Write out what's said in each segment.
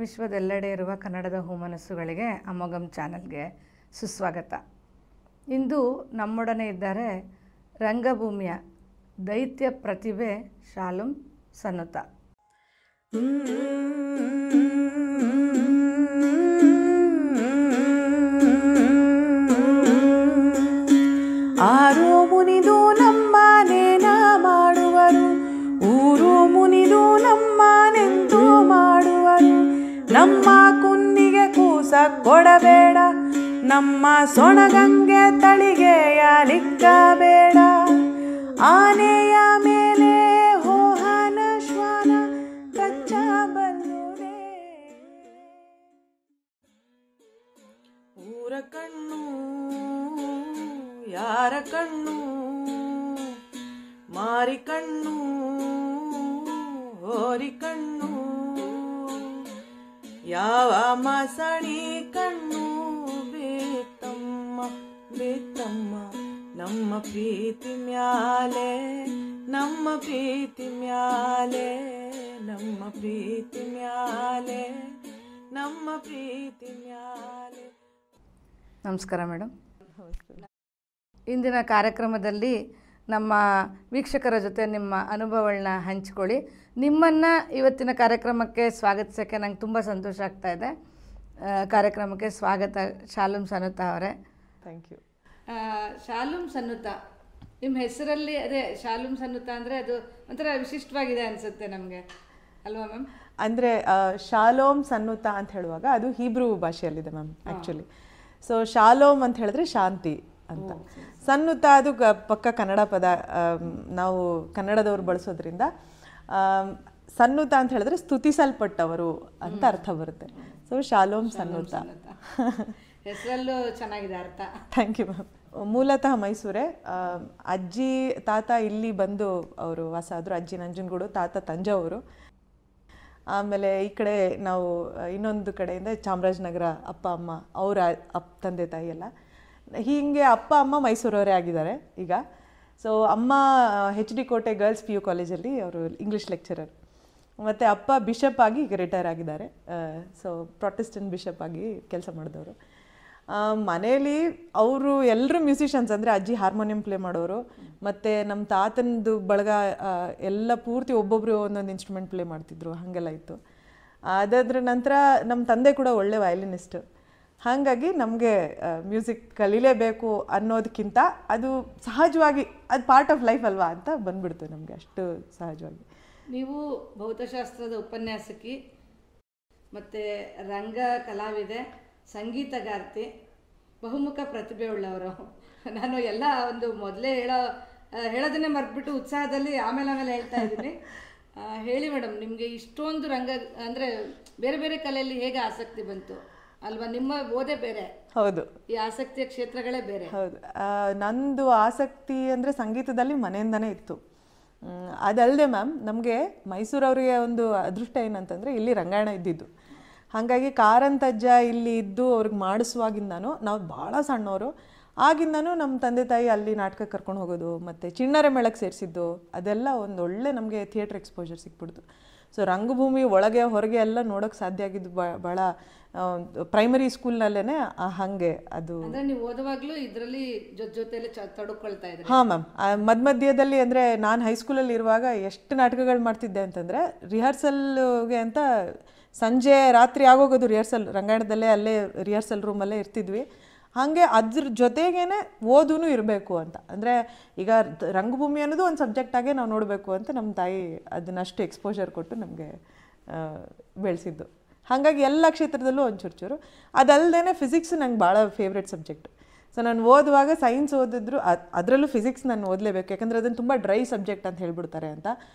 ವಿಶ್ವದೆಲ್ಲೆಡೆ ಇರುವ ಕನ್ನಡದ ಹೂಮನಸ್ಸುಗಳಿಗೆ ಅಮೋಘಂ ಚಾನಲ್ಗೆ ಸುಸ್ವಾಗತ. ಇಂದು ನಮ್ಮೊಡನೆ ಇದ್ದಾರೆ ರಂಗಭೂಮಿಯ ದೈತ್ಯ ಪ್ರತಿಭೆ ಶಾಲೋಮ್ ಸನ್ನುತ. ಆರು ಮುನಿದು ನಮ್ಮನೇನ ಮಾಡುವರು, ಊರು ಮುನಿದು ನಮ್ಮನೆಂದು ಮಾಡುವರು. ನಮ್ಮ ಕುನ್ನಿಗೆ ಕೂಸ ಕೊಡಬೇಡ, ನಮ್ಮ ಸೊಣಗಂಗೆ ತಳಿಗೆಯ ಲಿಕ್ಕಬೇಡ. ಆನೆಯ ಮೇಲೆ ಹೋಹನ ಶ್ವಾನ ಕಚ್ಚಬಲ್ಲುದೆ. ಊರ ಕಣ್ಣು ಯಾರ ಕಣ್ಣು, ಮಾರಿ ಕಣ್ಣು ಹೋರಿ ಕಣ್ಣು, ಯಾವ ಮಸಣಿ ಕಣ್ಣು ಬೇತಮ್ಮ ಬೇತಮ್ಮ. ನಮ್ಮ ಪ್ರೀತಿ ಮ್ಯಾಲೆ ನಮ್ಮ ಪ್ರೀತಿ ಮ್ಯಾಲೆ ನಮ್ಮ ಪ್ರೀತಿ ಮ್ಯಾಲೆ ನಮ್ಮ ಪ್ರೀತಿ ಮ್ಯಾಲೆ. ನಮಸ್ಕಾರ ಮೇಡಮ್. ಇಂದಿನ ಕಾರ್ಯಕ್ರಮದಲ್ಲಿ ನಮ್ಮ ವೀಕ್ಷಕರ ಜೊತೆ ನಿಮ್ಮ ಅನುಭವಗಳನ್ನ ಹಂಚಿಕೊಳ್ಳಿ. ನಿಮ್ಮನ್ನು ಇವತ್ತಿನ ಕಾರ್ಯಕ್ರಮಕ್ಕೆ ಸ್ವಾಗತಿಸೋಕ್ಕೆ ನಂಗೆ ತುಂಬ ಸಂತೋಷ ಆಗ್ತಾ ಇದೆ. ಕಾರ್ಯಕ್ರಮಕ್ಕೆ ಸ್ವಾಗತ ಶಾಲೋಮ್ ಸನ್ನುತ ಅವರೇ. Thank you. ಶಾಲೋಮ್ ಸನ್ನುತ, ನಿಮ್ಮ ಹೆಸರಲ್ಲಿ ಅದೇ ಶಾಲೋಮ್ ಸನ್ನುತ ಅಂದರೆ ಅದು ಒಂಥರ ವಿಶಿಷ್ಟವಾಗಿದೆ ಅನಿಸುತ್ತೆ ನಮಗೆ, ಅಲ್ವಾ ಮ್ಯಾಮ್? ಅಂದರೆ ಶಾಲೋಮ್ ಸನ್ನುತ ಅಂತ ಹೇಳುವಾಗ ಅದು ಹೀಬ್ರೂ ಭಾಷೆಯಲ್ಲಿದೆ ಮ್ಯಾಮ್ ಆ್ಯಕ್ಚುಲಿ. ಸೊ ಶಾಲೋಮ್ ಅಂತ ಹೇಳಿದ್ರೆ ಶಾಂತಿ ಅಂತ, ಸನ್ನುತ ಅದು ಪಕ್ಕ ಕನ್ನಡ ಪದ, ನಾವು ಕನ್ನಡದವ್ರು ಬಳಸೋದ್ರಿಂದ ಸನ್ನುತ ಅಂತ ಹೇಳಿದ್ರೆ ಸ್ತುತಿಸಲ್ಪಟ್ಟವರು ಅಂತ ಅರ್ಥ ಬರುತ್ತೆ. ಸೊ ಶಾಲೋಮ್ ಸನ್ನುತ ಹೆಸರಲ್ಲೂ ಚೆನ್ನಾಗಿದೆ ಅರ್ಥ. Thank you ma'am. ಮೂಲತಃ ಮೈಸೂರೇ. ಅಜ್ಜಿ ತಾತ ಇಲ್ಲಿ ಬಂದು ಅವರು ವಾಸ ಆದರು. ಅಜ್ಜಿ ನಂಜನಗೂಡು, ತಾತ ತಂಜಾವೂರು. ಆಮೇಲೆ ಈ ಕಡೆ ನಾವು ಇನ್ನೊಂದು ಕಡೆಯಿಂದ ಚಾಮರಾಜನಗರ, ಅಪ್ಪ ಅಮ್ಮ ಅವರ ತಂದೆ ತಾಯಿ ಎಲ್ಲ. ಹೀಗೆ ಅಪ್ಪ ಅಮ್ಮ ಮೈಸೂರವರೇ ಆಗಿದ್ದಾರೆ ಈಗ. ಸೊ ಅಮ್ಮ HD ಕೋಟೆ ಗರ್ಲ್ಸ್ PU ಕಾಲೇಜಲ್ಲಿ ಅವರು ಇಂಗ್ಲೀಷ್ ಲೆಕ್ಚರರ್, ಮತ್ತು ಅಪ್ಪ ಬಿಷಪ್ ಆಗಿ ಈಗ ರಿಟೈರ್ ಆಗಿದ್ದಾರೆ. ಸೊ ಪ್ರೊಟೆಸ್ಟೆಂಟ್ ಬಿಷಪ್ ಆಗಿ ಕೆಲಸ ಮಾಡಿದವರು. ಮನೇಲಿ ಅವರು ಎಲ್ಲರೂ ಮ್ಯೂಸಿಷಿಯನ್ಸ್. ಅಂದರೆ ಅಜ್ಜಿ ಹಾರ್ಮೋನಿಯಂ ಪ್ಲೇ ಮಾಡೋರು, ಮತ್ತು ನಮ್ಮ ತಾತನದು ಬಳಗ ಎಲ್ಲ ಪೂರ್ತಿ ಒಬ್ಬೊಬ್ಬರು ಒಂದೊಂದು ಇನ್ಸ್ಟ್ರೂಮೆಂಟ್ ಪ್ಲೇ ಮಾಡ್ತಿದ್ರು, ಹಾಗೆಲ್ಲ ಇತ್ತು. ಅದಾದ್ರ ನಂತರ ನಮ್ಮ ತಂದೆ ಕೂಡ ಒಳ್ಳೆ ವಯಲಿನಿಸ್ಟ್. ಹಾಗಾಗಿ ನಮಗೆ ಮ್ಯೂಸಿಕ್ ಕಲೀಲೇಬೇಕು ಅನ್ನೋದಕ್ಕಿಂತ ಅದು ಸಹಜವಾಗಿ ಅದು ಪಾರ್ಟ್ ಆಫ್ ಲೈಫ್ ಅಲ್ವಾ ಅಂತ ಬಂದ್ಬಿಡ್ತು ನಮಗೆ, ಅಷ್ಟು ಸಹಜವಾಗಿ. ನೀವು ಭೌತಶಾಸ್ತ್ರದ ಉಪನ್ಯಾಸಕಿ, ಮತ್ತು ರಂಗ ಕಲಾವಿದೆ, ಸಂಗೀತಗಾರ್ತಿ, ಬಹುಮುಖ ಪ್ರತಿಭೆ ಉಳ್ಳವರು. ನಾನು ಎಲ್ಲ ಒಂದು ಮೊದಲೇ ಹೇಳೋದನ್ನೇ ಮರೆತುಬಿಟ್ಟು ಉತ್ಸಾಹದಲ್ಲಿ ಆಮೇಲೆ ಹೇಳ್ತಾ ಇದ್ದೀನಿ. ಹೇಳಿ ಮೇಡಮ್, ನಿಮಗೆ ಇಷ್ಟೊಂದು ರಂಗ ಅಂದರೆ ಬೇರೆ ಬೇರೆ ಕಲೆಯಲ್ಲಿ ಹೇಗೆ ಆಸಕ್ತಿ ಬಂತು ಅಲ್ವಾ? ನಿಮ್ಮ ಓದೇ ಬೇರೆ, ಹೌದು, ಈ ಆಸಕ್ತಿಯ ಕ್ಷೇತ್ರಗಳೇ ಬೇರೆ. ಹೌದು. ನಂದು ಆಸಕ್ತಿ ಅಂದರೆ ಸಂಗೀತದಲ್ಲಿ ಮನೆಯಿಂದನೇ ಇತ್ತು. ಅದಲ್ಲದೆ ಮ್ಯಾಮ್, ನಮಗೆ ಮೈಸೂರವರಿಗೆ ಒಂದು ಅದೃಷ್ಟ ಏನಂತಂದರೆ ಇಲ್ಲಿ ರಂಗಾಯಣ ಇದ್ದಿದ್ದು. ಹಾಗಾಗಿ ಕಾರಂತಜ್ಜ ಇಲ್ಲಿ ಇದ್ದು ಅವ್ರಿಗೆ ಮಾಡಿಸುವಾಗಿಂದನೂ, ನಾವು ಭಾಳ ಸಣ್ಣವರು ಆಗಿಂದನೂ ನಮ್ಮ ತಂದೆ ತಾಯಿ ಅಲ್ಲಿ ನಾಟಕ ಕರ್ಕೊಂಡು ಹೋಗೋದು, ಮತ್ತು ಚಿಣ್ಣರೆ ಮೇಳಕ್ಕೆ ಸೇರಿಸಿದ್ದು, ಅದೆಲ್ಲ ಒಂದು ಒಳ್ಳೆ ನಮಗೆ ಥಿಯೇಟ್ರ್ ಎಕ್ಸ್ಪೋಜರ್ ಸಿಕ್ಬಿಡ್ತು. ಸೊ ರಂಗಭೂಮಿ ಒಳಗೆ ಹೊರಗೆ ಎಲ್ಲ ನೋಡೋಕ್ಕೆ ಸಾಧ್ಯ ಆಗಿದ್ದು ಭಾಳ ಪ್ರೈಮರಿ ಸ್ಕೂಲ್ನಲ್ಲೇ. ಹಾಗೆ ಅದು ನೀವು ಓದುವಾಗಲೂ ಇದರಲ್ಲಿ ಜೊತೆಯಲ್ಲಿ ತೊಡಕೊಳ್ತಾ ಇದ್ರಿ? ಹಾಂ ಮ್ಯಾಮ್. ಮಧ್ಯದಲ್ಲಿ ಅಂದರೆ ನಾನು ಹೈಸ್ಕೂಲಲ್ಲಿ ಇರುವಾಗ ಎಷ್ಟು ನಾಟಕಗಳು ಮಾಡ್ತಿದ್ದೆ ಅಂತಂದರೆ, ರಿಹರ್ಸಲ್ಗೆ ಅಂತ ಸಂಜೆ ರಾತ್ರಿ ಆಗೋಗೋದು ರಿಹರ್ಸಲ್, ರಂಗಾಯಣದಲ್ಲೇ ಅಲ್ಲೇ ರಿಹರ್ಸಲ್ ರೂಮಲ್ಲೇ ಇರ್ತಿದ್ವಿ. ಹಾಗೆ ಅದ್ರ ಜೊತೆಗೇ ಓದೂ ಇರಬೇಕು ಅಂತ, ಅಂದರೆ ಈಗ ರಂಗಭೂಮಿ ಅನ್ನೋದು ಒಂದು ಸಬ್ಜೆಕ್ಟಾಗೆ ನಾವು ನೋಡಬೇಕು ಅಂತ ನಮ್ಮ ತಾಯಿ ಅದನ್ನಷ್ಟು ಎಕ್ಸ್ಪೋಜರ್ ಕೊಟ್ಟು ನಮಗೆ ಬೆಳೆಸಿದ್ದು. ಹಾಗಾಗಿ ಎಲ್ಲ ಕ್ಷೇತ್ರದಲ್ಲೂ ಒಂದು ಚೂರು. ಅದಲ್ಲದೆ ಫಿಸಿಕ್ಸ್ ನಂಗೆ ಭಾಳ ಫೇವ್ರೆಟ್ ಸಬ್ಜೆಕ್ಟ್. ಸೊ ನಾನು ಓದುವಾಗ ಸೈನ್ಸ್ ಓದಿದ್ರು ಅದರಲ್ಲೂ ಫಿಸಿಕ್ಸ್ ನಾನು ಓದಲೇಬೇಕು, ಯಾಕಂದರೆ ಅದನ್ನು ತುಂಬ ಡ್ರೈ ಸಬ್ಜೆಕ್ಟ್ ಅಂತ ಹೇಳ್ಬಿಡ್ತಾರೆ ಅಂತ.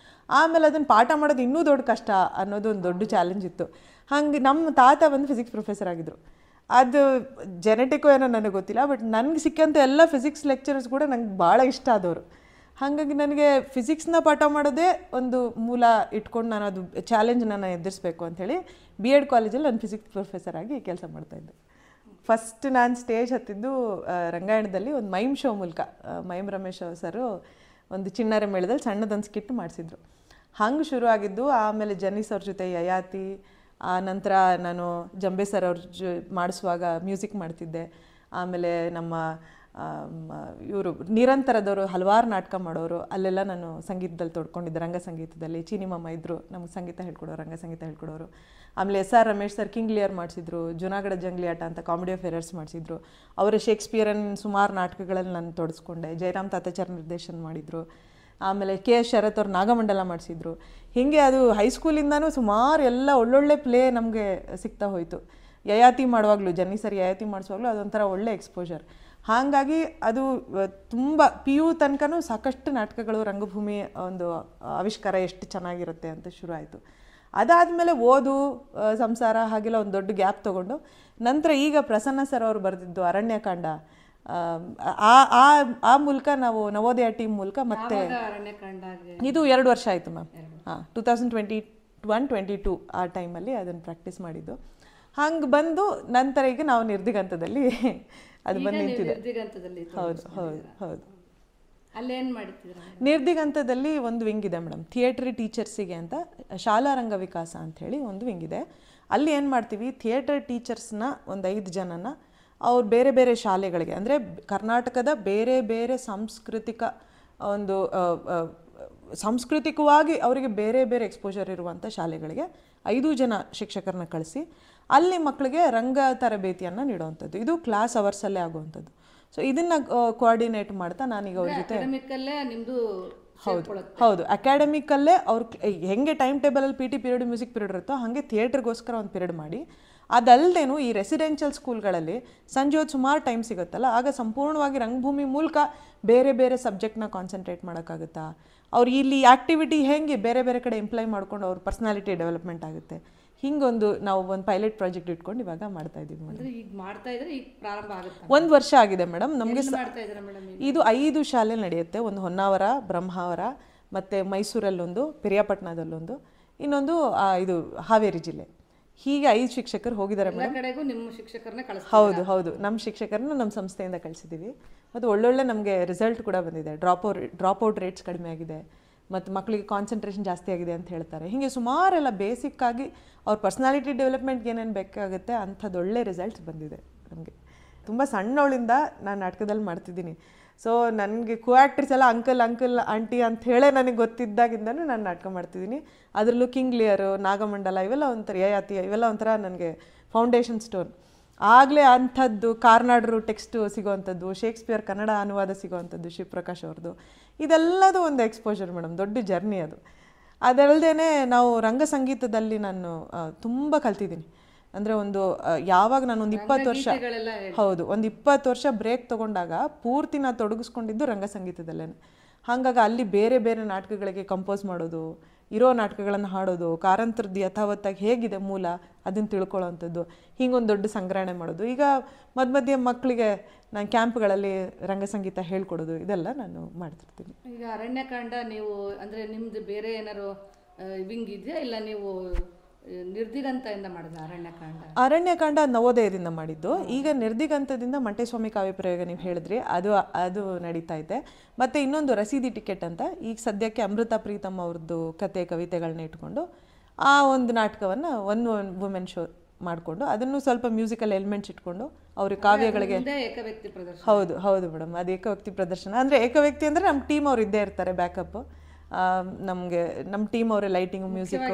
ಆಮೇಲೆ ಅದನ್ನು ಪಾಠ ಮಾಡೋದು ಇನ್ನೂ ದೊಡ್ಡ ಕಷ್ಟ ಅನ್ನೋದು ಒಂದು ದೊಡ್ಡ ಚಾಲೆಂಜ್ ಇತ್ತು. ಹಾಗೆ ನಮ್ಮ ತಾತ ಬಂದು ಫಿಸಿಕ್ಸ್ ಪ್ರೊಫೆಸರ್ ಆಗಿದ್ದರು. ಅದು ಜೆನೆಟಿಕ್ಕೋ ಏನೋ ನನಗೆ ಗೊತ್ತಿಲ್ಲ, ಬಟ್ ನನಗೆ ಸಿಕ್ಕಂಥ ಎಲ್ಲ ಫಿಸಿಕ್ಸ್ ಲೆಕ್ಚರರ್ಸ್ ಕೂಡ ನಂಗೆ ಭಾಳ ಇಷ್ಟ ಆದವರು. ಹಾಗಾಗಿ ನನಗೆ ಫಿಸಿಕ್ಸ್ನ ಪಾಠ ಮಾಡೋದೇ ಒಂದು ಮೂಲ ಇಟ್ಕೊಂಡು ನಾನು ಅದು ಚಾಲೆಂಜ್ ಎದುರಿಸಬೇಕು ಅಂಥೇಳಿ BEd ಕಾಲೇಜಲ್ಲಿ ನಾನು ಫಿಸಿಕ್ಸ್ ಪ್ರೊಫೆಸರ್ ಆಗಿ ಕೆಲಸ ಮಾಡ್ತಾಯಿದ್ದೆ. ಫಸ್ಟ್ ನಾನು ಸ್ಟೇಜ್ ಹತ್ತಿದ್ದು ರಂಗಾಯಣದಲ್ಲಿ ಒಂದು ಮೈಮ್ ಶೋ ಮೂಲಕ. ಮೈಮ್ ರಮೇಶ್ ಸರು ಒಂದು ಚಿಣ್ಣರ ಮೇಳದಲ್ಲಿ ಸಣ್ಣದೊಂದು ಸ್ಕಿಟ್ ಮಾಡಿಸಿದ್ರು. ಹಂಗೆ ಶುರು ಆಗಿದ್ದು. ಆಮೇಲೆ ಜನ್ನಿ ಸರ್ ಜೊತೆ ಯಯಾತಿ, ಆ ನಂತರ ನಾನು ಜಂಬೆ ಸರ್ ಅವ್ರ ಮಾಡಿಸುವಾಗ ಮ್ಯೂಸಿಕ್ ಮಾಡ್ತಿದ್ದೆ. ಆಮೇಲೆ ನಮ್ಮ ಇವರು ನಿರಂತರದವರು ಹಲವಾರು ನಾಟಕ ಮಾಡೋರು, ಅಲ್ಲೆಲ್ಲ ನಾನು ಸಂಗೀತದಲ್ಲಿ ತೊಡ್ಕೊಂಡಿದ್ದೆ. ರಂಗ ಸಂಗೀತದಲ್ಲಿ ಚೀನಿಮಮ್ಮ ಇದ್ದರು, ನಮಗೆ ಸಂಗೀತ ಹೇಳ್ಕೊಡೋರು, ರಂಗ ಸಂಗೀತ ಹೇಳ್ಕೊಡೋರು. ಆಮೇಲೆ SR ರಮೇಶ್ ಸರ್ ಕಿಂಗ್ ಲಿಯರ್ ಮಾಡಿಸಿದ್ರು, ಜುನಾಗಢ ಜಂಗ್ಲಿ ಆಟ ಅಂತ ಕಾಮಿಡಿ ಆಫ್ ಎರರ್ಸ್ ಮಾಡಿಸಿದ್ರು. ಅವರ ಶೇಕ್ಸ್ಪಿಯರನ್ ಸುಮಾರು ನಾಟಕಗಳಲ್ಲಿ ನಾನು ತೊಡಸ್ಕೊಂಡೆ. ಜಯರಾಮ್ ತಾತಾಚಾರ್ ನಿರ್ದೇಶನ ಮಾಡಿದರು. ಆಮೇಲೆ KS ಶರತ್ ಅವ್ರು ನಾಗಮಂಡಲ ಮಾಡಿಸಿದ್ರು. ಹೀಗೆ ಅದು ಹೈಸ್ಕೂಲಿಂದನೂ ಸುಮಾರು ಎಲ್ಲ ಒಳ್ಳೊಳ್ಳೆ ಪ್ಲೇ ನಮಗೆ ಸಿಗ್ತಾ ಹೋಯಿತು. ಯಯಾತಿ ಮಾಡುವಾಗಲೂ, ಜನ್ನಿ ಸರ್ ಯಯಾತಿ ಮಾಡಿಸುವಾಗಲೂ ಅದೊಂಥರ ಒಳ್ಳೆ ಎಕ್ಸ್ಪೋಜರ್. ಹಾಗಾಗಿ ಅದು ತುಂಬ PU ತನಕನೂ ಸಾಕಷ್ಟು ನಾಟಕಗಳು, ರಂಗಭೂಮಿ ಒಂದು ಆವಿಷ್ಕಾರ ಎಷ್ಟು ಚೆನ್ನಾಗಿರುತ್ತೆ ಅಂತ ಶುರು ಆಯಿತು. ಅದಾದಮೇಲೆ ಓದು, ಸಂಸಾರ ಹಾಗೆಲ್ಲ ಒಂದು ದೊಡ್ಡ ಗ್ಯಾಪ್ ತೊಗೊಂಡು ನಂತರ ಈಗ ಪ್ರಸನ್ನ ಸರ್ ಅವರು ಬರೆದಿದ್ದು ಅರಣ್ಯಕಾಂಡ, ಆ ಮೂಲಕ ನಾವು ನವೋದಯ ಟೀಮ್ ಮೂಲಕ ಮತ್ತೆ ಇದು 2 ವರ್ಷ ಆಯಿತು ಮ್ಯಾಮ್. 2021-22 ಆ ಟೈಮಲ್ಲಿ ಅದನ್ನು ಪ್ರಾಕ್ಟೀಸ್ ಮಾಡಿದ್ದು. ಹಂಗೆ ಬಂದು ನಂತರ ಈಗ ನಾವು ನಿರ್ದಿಗಂತದಲ್ಲಿ ಅದು ಬಂದು ನಿಂತಿದೆ. ಹೌದು ಹೌದು ಹೌದು. ಅಲ್ಲೇನು ಮಾಡ್ತಿದ್ರು? ನಿರ್ದಿಗಂತದಲ್ಲಿ ಒಂದು ವಿಂಗ್ ಇದೆ ಮೇಡಮ್, ಥಿಯೇಟ್ರಿ ಟೀಚರ್ಸಿಗೆ ಅಂತ ಶಾಲಾ ರಂಗ ವಿಕಾಸ ಅಂಥೇಳಿ ಒಂದು ವಿಂಗ್ ಇದೆ. ಅಲ್ಲಿ ಏನು ಮಾಡ್ತೀವಿ, ಥಿಯೇಟರ್ ಟೀಚರ್ಸ್ನ ಒಂದು 5 ಜನನ ಅವ್ರು ಬೇರೆ ಬೇರೆ ಶಾಲೆಗಳಿಗೆ, ಅಂದರೆ ಕರ್ನಾಟಕದ ಬೇರೆ ಬೇರೆ ಒಂದು ಸಾಂಸ್ಕೃತಿಕವಾಗಿ ಅವರಿಗೆ ಬೇರೆ ಬೇರೆ ಎಕ್ಸ್ಪೋಜರ್ ಇರುವಂಥ ಶಾಲೆಗಳಿಗೆ 5 ಜನ ಶಿಕ್ಷಕರನ್ನ ಕಳಿಸಿ ಅಲ್ಲಿ ಮಕ್ಕಳಿಗೆ ರಂಗ ತರಬೇತಿಯನ್ನು ನೀಡುವಂಥದ್ದು. ಇದು ಕ್ಲಾಸ್ ಅವರ್ಸಲ್ಲೇ ಆಗುವಂಥದ್ದು. ಸೊ ಇದನ್ನು ಕೋಆರ್ಡಿನೇಟ್ ಮಾಡ್ತಾ ನಾನೀಗ ಅವ್ರ ಜೊತೆ ಹೌದು ಅಕಾಡೆಮಿಕಲ್ಲೇ ಅವ್ರು ಹೆಂಗೆ ಟೈಮ್ ಟೇಬಲಲ್ಲಿ PT ಪೀರಿಯಡ್, ಮ್ಯೂಸಿಕ್ ಪೀರಿಯಡ್ ಇರುತ್ತೋ ಹಾಗೆ ಥಿಯೇಟ್ರಿಗೋಸ್ಕರ ಒಂದು ಪೀರಿಯಡ್ ಮಾಡಿ, ಅದಲ್ಲದೇನು ಈ ರೆಸಿಡೆನ್ಷಿಯಲ್ ಸ್ಕೂಲ್ಗಳಲ್ಲಿ ಸಂಜೆ ಹೊತ್ತು ಸುಮಾರು ಟೈಮ್ ಸಿಗುತ್ತಲ್ಲ, ಆಗ ಸಂಪೂರ್ಣವಾಗಿ ರಂಗಭೂಮಿ ಮೂಲಕ ಬೇರೆ ಬೇರೆ ಸಬ್ಜೆಕ್ಟ್ನ ಕಾನ್ಸಂಟ್ರೇಟ್ ಮಾಡೋಕ್ಕಾಗುತ್ತಾ, ಅವ್ರು ಇಲ್ಲಿ ಆ್ಯಕ್ಟಿವಿಟಿ ಹೆಂಗೆ ಬೇರೆ ಬೇರೆ ಕಡೆ ಇಂಪ್ಲೈ ಮಾಡ್ಕೊಂಡು ಅವ್ರ ಪರ್ಸ್ನಾಲಿಟಿ ಡೆವಲಪ್ಮೆಂಟ್ ಆಗುತ್ತೆ. ಹಿಂಗೊಂದು ನಾವು ಒಂದು ಪೈಲಟ್ ಪ್ರಾಜೆಕ್ಟ್ ಇಟ್ಕೊಂಡು ಇವಾಗ ಮಾಡ್ತಾ ಇದ್ದೀವಿ ಮೇಡಮ್. ಒಂದು ವರ್ಷ ಆಗಿದೆ ಮೇಡಮ್ ನಮಗೆ. ಇದು 5 ಶಾಲೆ ನಡೆಯುತ್ತೆ. ಒಂದು ಹೊನ್ನಾವರ, ಬ್ರಹ್ಮಾವರ, ಮತ್ತು ಮೈಸೂರಲ್ಲೊಂದು, ಪಿರಿಯಾಪಟ್ಟಣದಲ್ಲೊಂದು, ಇನ್ನೊಂದು ಇದು ಹಾವೇರಿ ಜಿಲ್ಲೆ. ಹೀಗೆ 5 ಶಿಕ್ಷಕರು ಹೋಗಿದ್ದಾರೆ ಮೇಡಮ್. ಹೌದು ಹೌದು, ನಮ್ಮ ಶಿಕ್ಷಕರನ್ನ ನಮ್ಮ ಸಂಸ್ಥೆಯಿಂದ ಕಳಿಸಿದ್ದೀವಿ. ಮತ್ತು ಒಳ್ಳೊಳ್ಳೆ ನಮಗೆ ರಿಸಲ್ಟ್ ಕೂಡ ಬಂದಿದೆ. ಡ್ರಾಪ್ ಔಟ್ ರೇಟ್ಸ್ ಕಡಿಮೆ ಆಗಿದೆ, ಮತ್ತು ಮಕ್ಕಳಿಗೆ ಕಾನ್ಸಂಟ್ರೇಷನ್ ಜಾಸ್ತಿ ಆಗಿದೆ ಅಂತ ಹೇಳ್ತಾರೆ. ಹೀಗೆ ಸುಮಾರೆಲ್ಲ ಬೇಸಿಕ್ಕಾಗಿ ಅವ್ರ ಪರ್ಸ್ನಾಲಿಟಿ ಡೆವಲಪ್ಮೆಂಟ್ಗೆ ಏನೇನು ಬೇಕಾಗುತ್ತೆ ಅಂಥದ್ದು ಒಳ್ಳೆ ರಿಸಲ್ಟ್ಸ್ ಬಂದಿದೆ ನಮಗೆ. ತುಂಬ ಸಣ್ಣವಳಿಂದ ನಾನು ನಾಟಕದಲ್ಲಿ ಮಾಡ್ತಿದ್ದೀನಿ. ಸೊ ನನಗೆ ಕೋ ಆ್ಯಕ್ಟರ್ಸ್ ಎಲ್ಲ ಅಂಕಲ್ ಆಂಟಿ ಅಂತ ಹೇಳೇ ನನಗೆ ಗೊತ್ತಿದ್ದಾಗಿಂದನೂ ನಾನು ನಾಟಕ ಮಾಡ್ತಿದ್ದೀನಿ. ಅದರಲ್ಲೂ ಕಿಂಗ್ ಲಿಯರು, ನಾಗಮಂಡಲ ಇವೆಲ್ಲ ಒಂಥರ, ಯಯಾತಿ ಇವೆಲ್ಲ ಒಂಥರ ನನಗೆ ಫೌಂಡೇಶನ್ ಸ್ಟೋನ್. ಆಗಲೇ ಅಂಥದ್ದು ಕಾರ್ನಾಡ್ರು ಟೆಕ್ಸ್ಟು ಸಿಗೋವಂಥದ್ದು, ಶೇಕ್ಸ್ಪಿಯರ್ ಕನ್ನಡ ಅನುವಾದ ಸಿಗೋವಂಥದ್ದು, ಶಿವಪ್ರಕಾಶ್ ಅವ್ರದ್ದು, ಇದೆಲ್ಲದು ಒಂದು ಎಕ್ಸ್ಪೋಜರ್ ಮೇಡಮ್, ದೊಡ್ಡ ಜರ್ನಿ ಅದು. ಅದಲ್ಲದೆ ನಾವು ರಂಗ ಸಂಗೀತದಲ್ಲಿ ನಾನು ತುಂಬ ಕಲ್ತಿದ್ದೀನಿ. ಅಂದರೆ ಯಾವಾಗ ನಾನು ಒಂದು 20 ವರ್ಷ, ಹೌದು, ಒಂದು 20 ವರ್ಷ ಬ್ರೇಕ್ ತೊಗೊಂಡಾಗ ಪೂರ್ತಿ ನಾನು ತೊಡಗಿಸ್ಕೊಂಡಿದ್ದು ರಂಗ ಸಂಗೀತದಲ್ಲೇ. ಹಾಗಾಗಿ ಅಲ್ಲಿ ಬೇರೆ ಬೇರೆ ನಾಟಕಗಳಿಗೆ ಕಂಪೋಸ್ ಮಾಡೋದು, ಇರೋ ನಾಟಕಗಳನ್ನು ಹಾಡೋದು, ಕಾರಂತರದ್ದು ಯಥಾವತ್ತಾಗಿ ಹೇಗಿದೆ ಮೂಲ ಅದನ್ನು ತಿಳ್ಕೊಳ್ಳೋವಂಥದ್ದು, ಹೀಗೊಂದು ದೊಡ್ಡ ಸಂಗ್ರಹಣೆ ಮಾಡೋದು. ಈಗ ಮಧ್ಯೆ ಮಕ್ಕಳಿಗೆ ನಾನು ಕ್ಯಾಂಪ್ಗಳಲ್ಲಿ ರಂಗ ಸಂಗೀತ ಹೇಳ್ಕೊಡೋದು, ಇದೆಲ್ಲ ನಾನು ಮಾಡ್ತಿರ್ತೀನಿ. ಈಗ ಅರಣ್ಯಕಾಂಡ ನೀವು ಅಂದರೆ ನಿಮ್ಮದು ಬೇರೆ ಏನಾರು ವಿಂಗ್ ಇದೆಯಾ, ಇಲ್ಲ ನೀವು ನಿರ್ದಿಗಂತದಿಂದ ಮಾಡಿದ ಅರಣ್ಯಕಾಂಡ ನವೋದಯದಿಂದ ಮಾಡಿದ್ದು. ಈಗ ನಿರ್ದಿಗಂತದಿಂದ ಮಂಟೇಸ್ವಾಮಿ ಕಾವ್ಯ ಪ್ರಯೋಗ ನೀವು ಹೇಳಿದ್ರಿ, ಅದು ನಡೀತಾ ಇದೆ. ಮತ್ತು ಇನ್ನೊಂದು ರಸೀದಿ ಟಿಕೆಟ್ ಅಂತ ಈಗ ಸದ್ಯಕ್ಕೆ ಅಮೃತ ಪ್ರೀತಮ್ ಅವ್ರದ್ದು ಕತೆ ಕವಿತೆಗಳನ್ನ ಇಟ್ಕೊಂಡು ಆ ಒಂದು ನಾಟಕವನ್ನು ಒನ್ ವುಮೆನ್ ಶೋ ಮಾಡಿಕೊಂಡು ಅದನ್ನು ಸ್ವಲ್ಪ ಮ್ಯೂಸಿಕಲ್ ಎಲಿಮೆಂಟ್ಸ್ ಇಟ್ಕೊಂಡು ಅವ್ರ ಕಾವ್ಯಗಳಿಗೆ. ಹೌದು ಹೌದು ಮೇಡಮ್, ಅದು ಏಕವ್ಯಕ್ತಿ ಪ್ರದರ್ಶನ. ಅಂದರೆ ಏಕವ್ಯಕ್ತಿ ಅಂದರೆ ನಮ್ಮ ಟೀಮ್ ಅವ್ರು ಇದ್ದೇ ಇರ್ತಾರೆ ಬ್ಯಾಕಪ್. ನಮ್ಮ ಟೀಮ್ ಅವರೇ ಲೈಟಿಂಗು, ಮ್ಯೂಸಿಕ್,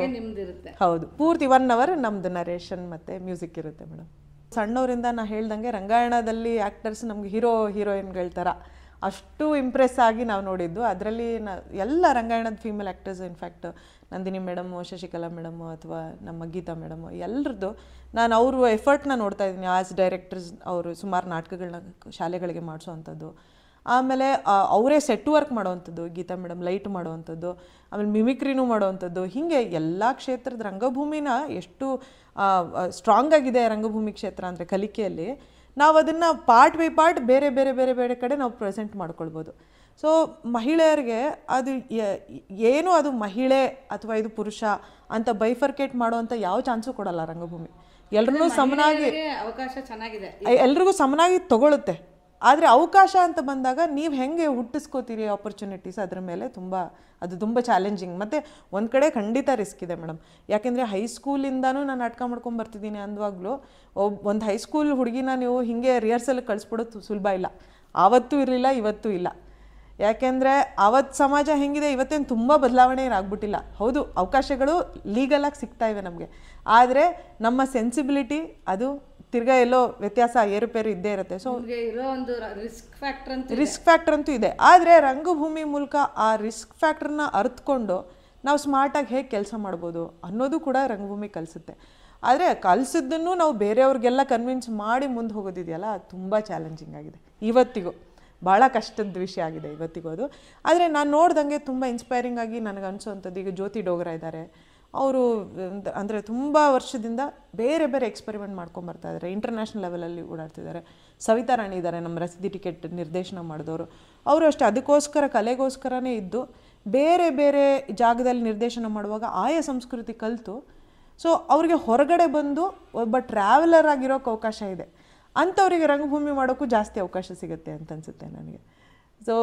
ಹೌದು, ಪೂರ್ತಿ 1 hour ನಮ್ಮದು ನರೇಷನ್ ಮತ್ತು ಮ್ಯೂಸಿಕ್ ಇರುತ್ತೆ ಮೇಡಮ್. ಸಣ್ಣವರಿಂದ ನಾನು ಹೇಳ್ದಂಗೆ ರಂಗಾಯಣದಲ್ಲಿ ಆ್ಯಕ್ಟರ್ಸ್ ನಮ್ಗೆ ಹೀರೋಯಿನ್ಗಳ ಥರ ಅಷ್ಟು ಇಂಪ್ರೆಸ್ ಆಗಿ ನಾವು ನೋಡಿದ್ದು. ಅದರಲ್ಲಿ ಎಲ್ಲ ರಂಗಾಯಣದ female actors, in fact Nandini madam, Shashikala madam ಅಥವಾ ನಮ್ಮ ಗೀತಾ ಮೇಡಮು, ಎಲ್ಲರದ್ದು ನಾನು ಅವರು ಎಫರ್ಟ್ನ ನೋಡ್ತಾ ಇದ್ದೀನಿ. ಆಸ್ ಡೈರೆಕ್ಟರ್ಸ್ ಅವರು ಸುಮಾರು ನಾಟಕಗಳನ್ನ ಶಾಲೆಗಳಿಗೆ ಮಾಡಿಸೋವಂಥದ್ದು, ಆಮೇಲೆ ಅವರೇ ಸೆಟ್ ವರ್ಕ್ ಮಾಡೋವಂಥದ್ದು, ಗೀತಾ ಮೇಡಮ್ ಲೈಟ್ ಮಾಡೋವಂಥದ್ದು, ಆಮೇಲೆ ಮಿಮಿಕ್ರಿನೂ ಮಾಡೋವಂಥದ್ದು. ಹೀಗೆ ಎಲ್ಲ ಕ್ಷೇತ್ರದ ರಂಗಭೂಮಿನ ಎಷ್ಟು ಸ್ಟ್ರಾಂಗ್ ಆಗಿದೆ ರಂಗಭೂಮಿ ಕ್ಷೇತ್ರ ಅಂದರೆ ಕಲಿಕೆಯಲ್ಲಿ, ನಾವು ಅದನ್ನು ಪಾರ್ಟ್ ಬೈ ಪಾರ್ಟ್ ಬೇರೆ ಬೇರೆ ಬೇರೆ ಬೇರೆ ಕಡೆ ನಾವು ಪ್ರೆಸೆಂಟ್ ಮಾಡ್ಕೊಳ್ಬೋದು. ಸೊ ಮಹಿಳೆಯರಿಗೆ ಅದು ಏನು, ಅದು ಮಹಿಳೆ ಅಥವಾ ಇದು ಪುರುಷ ಅಂತ ಬೈಫರ್ಕೇಟ್ ಮಾಡುವಂಥ ಯಾವ ಚಾನ್ಸು ಕೊಡಲ್ಲ ರಂಗಭೂಮಿ. ಎಲ್ರಿಗೂ ಸಮನಾಗಿ ಅವಕಾಶ ಚೆನ್ನಾಗಿದೆ, ಎಲ್ರಿಗೂ ಸಮನಾಗಿ ತಗೊಳುತ್ತೆ. ಆದರೆ ಅವಕಾಶ ಅಂತ ಬಂದಾಗ ನೀವು ಹೆಂಗೆ ಹುಟ್ಟಿಸ್ಕೋತೀರಿ ಆಪರ್ಚುನಿಟೀಸ್ ಅದ್ರ ಮೇಲೆ ಅದು ತುಂಬ ಚಾಲೆಂಜಿಂಗ್. ಮತ್ತು ಒಂದು ಕಡೆ ಖಂಡಿತ ರಿಸ್ಕ್ ಇದೆ ಮೇಡಮ್. ಯಾಕೆಂದರೆ ಹೈಸ್ಕೂಲಿಂದನೂ ನಾನು ನಾಟಕ ಮಾಡ್ಕೊಂಬರ್ತಿದ್ದೀನಿ ಅಂದವಾಗಲೂ ಒಂದು ಹೈಸ್ಕೂಲ್ ಹುಡುಗಿನ ನೀವು ಹೀಗೆ ರಿಹರ್ಸಲ್ ಕಳಿಸ್ಬಿಡೋದು ಸುಲಭ ಇಲ್ಲ. ಆವತ್ತೂ ಇರಲಿಲ್ಲ, ಇವತ್ತೂ ಇಲ್ಲ. ಯಾಕೆಂದರೆ ಅವತ್ತು ಸಮಾಜ ಹೆಂಗಿದೆ, ಇವತ್ತೇನು ತುಂಬ ಬದಲಾವಣೆ ಏನಾಗ್ಬಿಟ್ಟಿಲ್ಲ. ಹೌದು, ಅವಕಾಶಗಳು ಲೀಗಲಾಗಿ ಸಿಗ್ತಾ ಇವೆ ನಮಗೆ, ಆದರೆ ನಮ್ಮ ಸೆನ್ಸಿಬಿಲಿಟಿ ಅದು ತಿರ್ಗಾ ಎಲ್ಲೋ ವ್ಯತ್ಯಾಸ, ಏರುಪೇರು ಇದ್ದೇ ಇರುತ್ತೆ. ಸೊ ಇರೋ ಒಂದು ರಿಸ್ಕ್ ಫ್ಯಾಕ್ಟರ್ ಅಂತೂ ಇದೆ. ಆದರೆ ರಂಗಭೂಮಿ ಮೂಲಕ ಆ ರಿಸ್ಕ್ ಫ್ಯಾಕ್ಟರ್ನ ಅರ್ಥಕೊಂಡು ನಾವು ಸ್ಮಾರ್ಟಾಗಿ ಹೇಗೆ ಕೆಲಸ ಮಾಡ್ಬೋದು ಅನ್ನೋದು ಕೂಡ ರಂಗಭೂಮಿ ಕಲಿಸುತ್ತೆ. ಆದರೆ ಕಲಿಸಿದ್ದನ್ನು ನಾವು ಬೇರೆಯವ್ರಿಗೆಲ್ಲ ಕನ್ವಿನ್ಸ್ ಮಾಡಿ ಮುಂದೆ ಹೋಗೋದಿದೆಯಲ್ಲ, ಅದು ತುಂಬ ಚಾಲೆಂಜಿಂಗ್ ಆಗಿದೆ. ಇವತ್ತಿಗೂ ಭಾಳ ಕಷ್ಟದ ವಿಷಯ ಆಗಿದೆ ಇವತ್ತಿಗೂ ಅದು. ಆದರೆ ನಾನು ನೋಡ್ದಂಗೆ ತುಂಬ ಇನ್ಸ್ಪೈರಿಂಗ್ ಆಗಿ ನನಗೆ ಅನಿಸೋವಂಥದ್ದು, ಈಗ ಜ್ಯೋತಿ ಡೋಗ್ರಾ ಇದ್ದಾರೆ, ಅವರು ಅಂದರೆ ತುಂಬ ವರ್ಷದಿಂದ ಬೇರೆ ಬೇರೆ ಎಕ್ಸ್ಪೆರಿಮೆಂಟ್ ಮಾಡ್ಕೊಂಬರ್ತಾ ಇದ್ದಾರೆ, ಇಂಟರ್ನ್ಯಾಷನಲ್ ಲೆವೆಲಲ್ಲಿ ಓಡಾಡ್ತಿದ್ದಾರೆ. ಸವಿತಾ ರಾಣಿ ಇದ್ದಾರೆ, ನಮ್ಮ ರಸೀದಿ ಟಿಕೆಟ್ ನಿರ್ದೇಶನ ಮಾಡಿದವರು. ಅವರು ಅಷ್ಟೇ ಅದಕ್ಕೋಸ್ಕರ ಕಲೆಗೋಸ್ಕರನೇ ಇದ್ದು ಬೇರೆ ಬೇರೆ ಜಾಗದಲ್ಲಿ ನಿರ್ದೇಶನ ಮಾಡುವಾಗ ಆಯಾ ಸಂಸ್ಕೃತಿ ಕಲಿತು ಸೊ ಅವ್ರಿಗೆ ಹೊರಗಡೆ ಬಂದು ಒಬ್ಬ ಟ್ರಾವೆಲರ್ ಆಗಿರೋಕ್ಕೆ ಅವಕಾಶ ಇದೆ. ಅಂಥವರಿಗೆ ರಂಗಭೂಮಿ ಮಾಡೋಕ್ಕೂ ಜಾಸ್ತಿ ಅವಕಾಶ ಸಿಗುತ್ತೆ ಅಂತ ಅನಿಸುತ್ತೆ ನನಗೆ. ಸೊ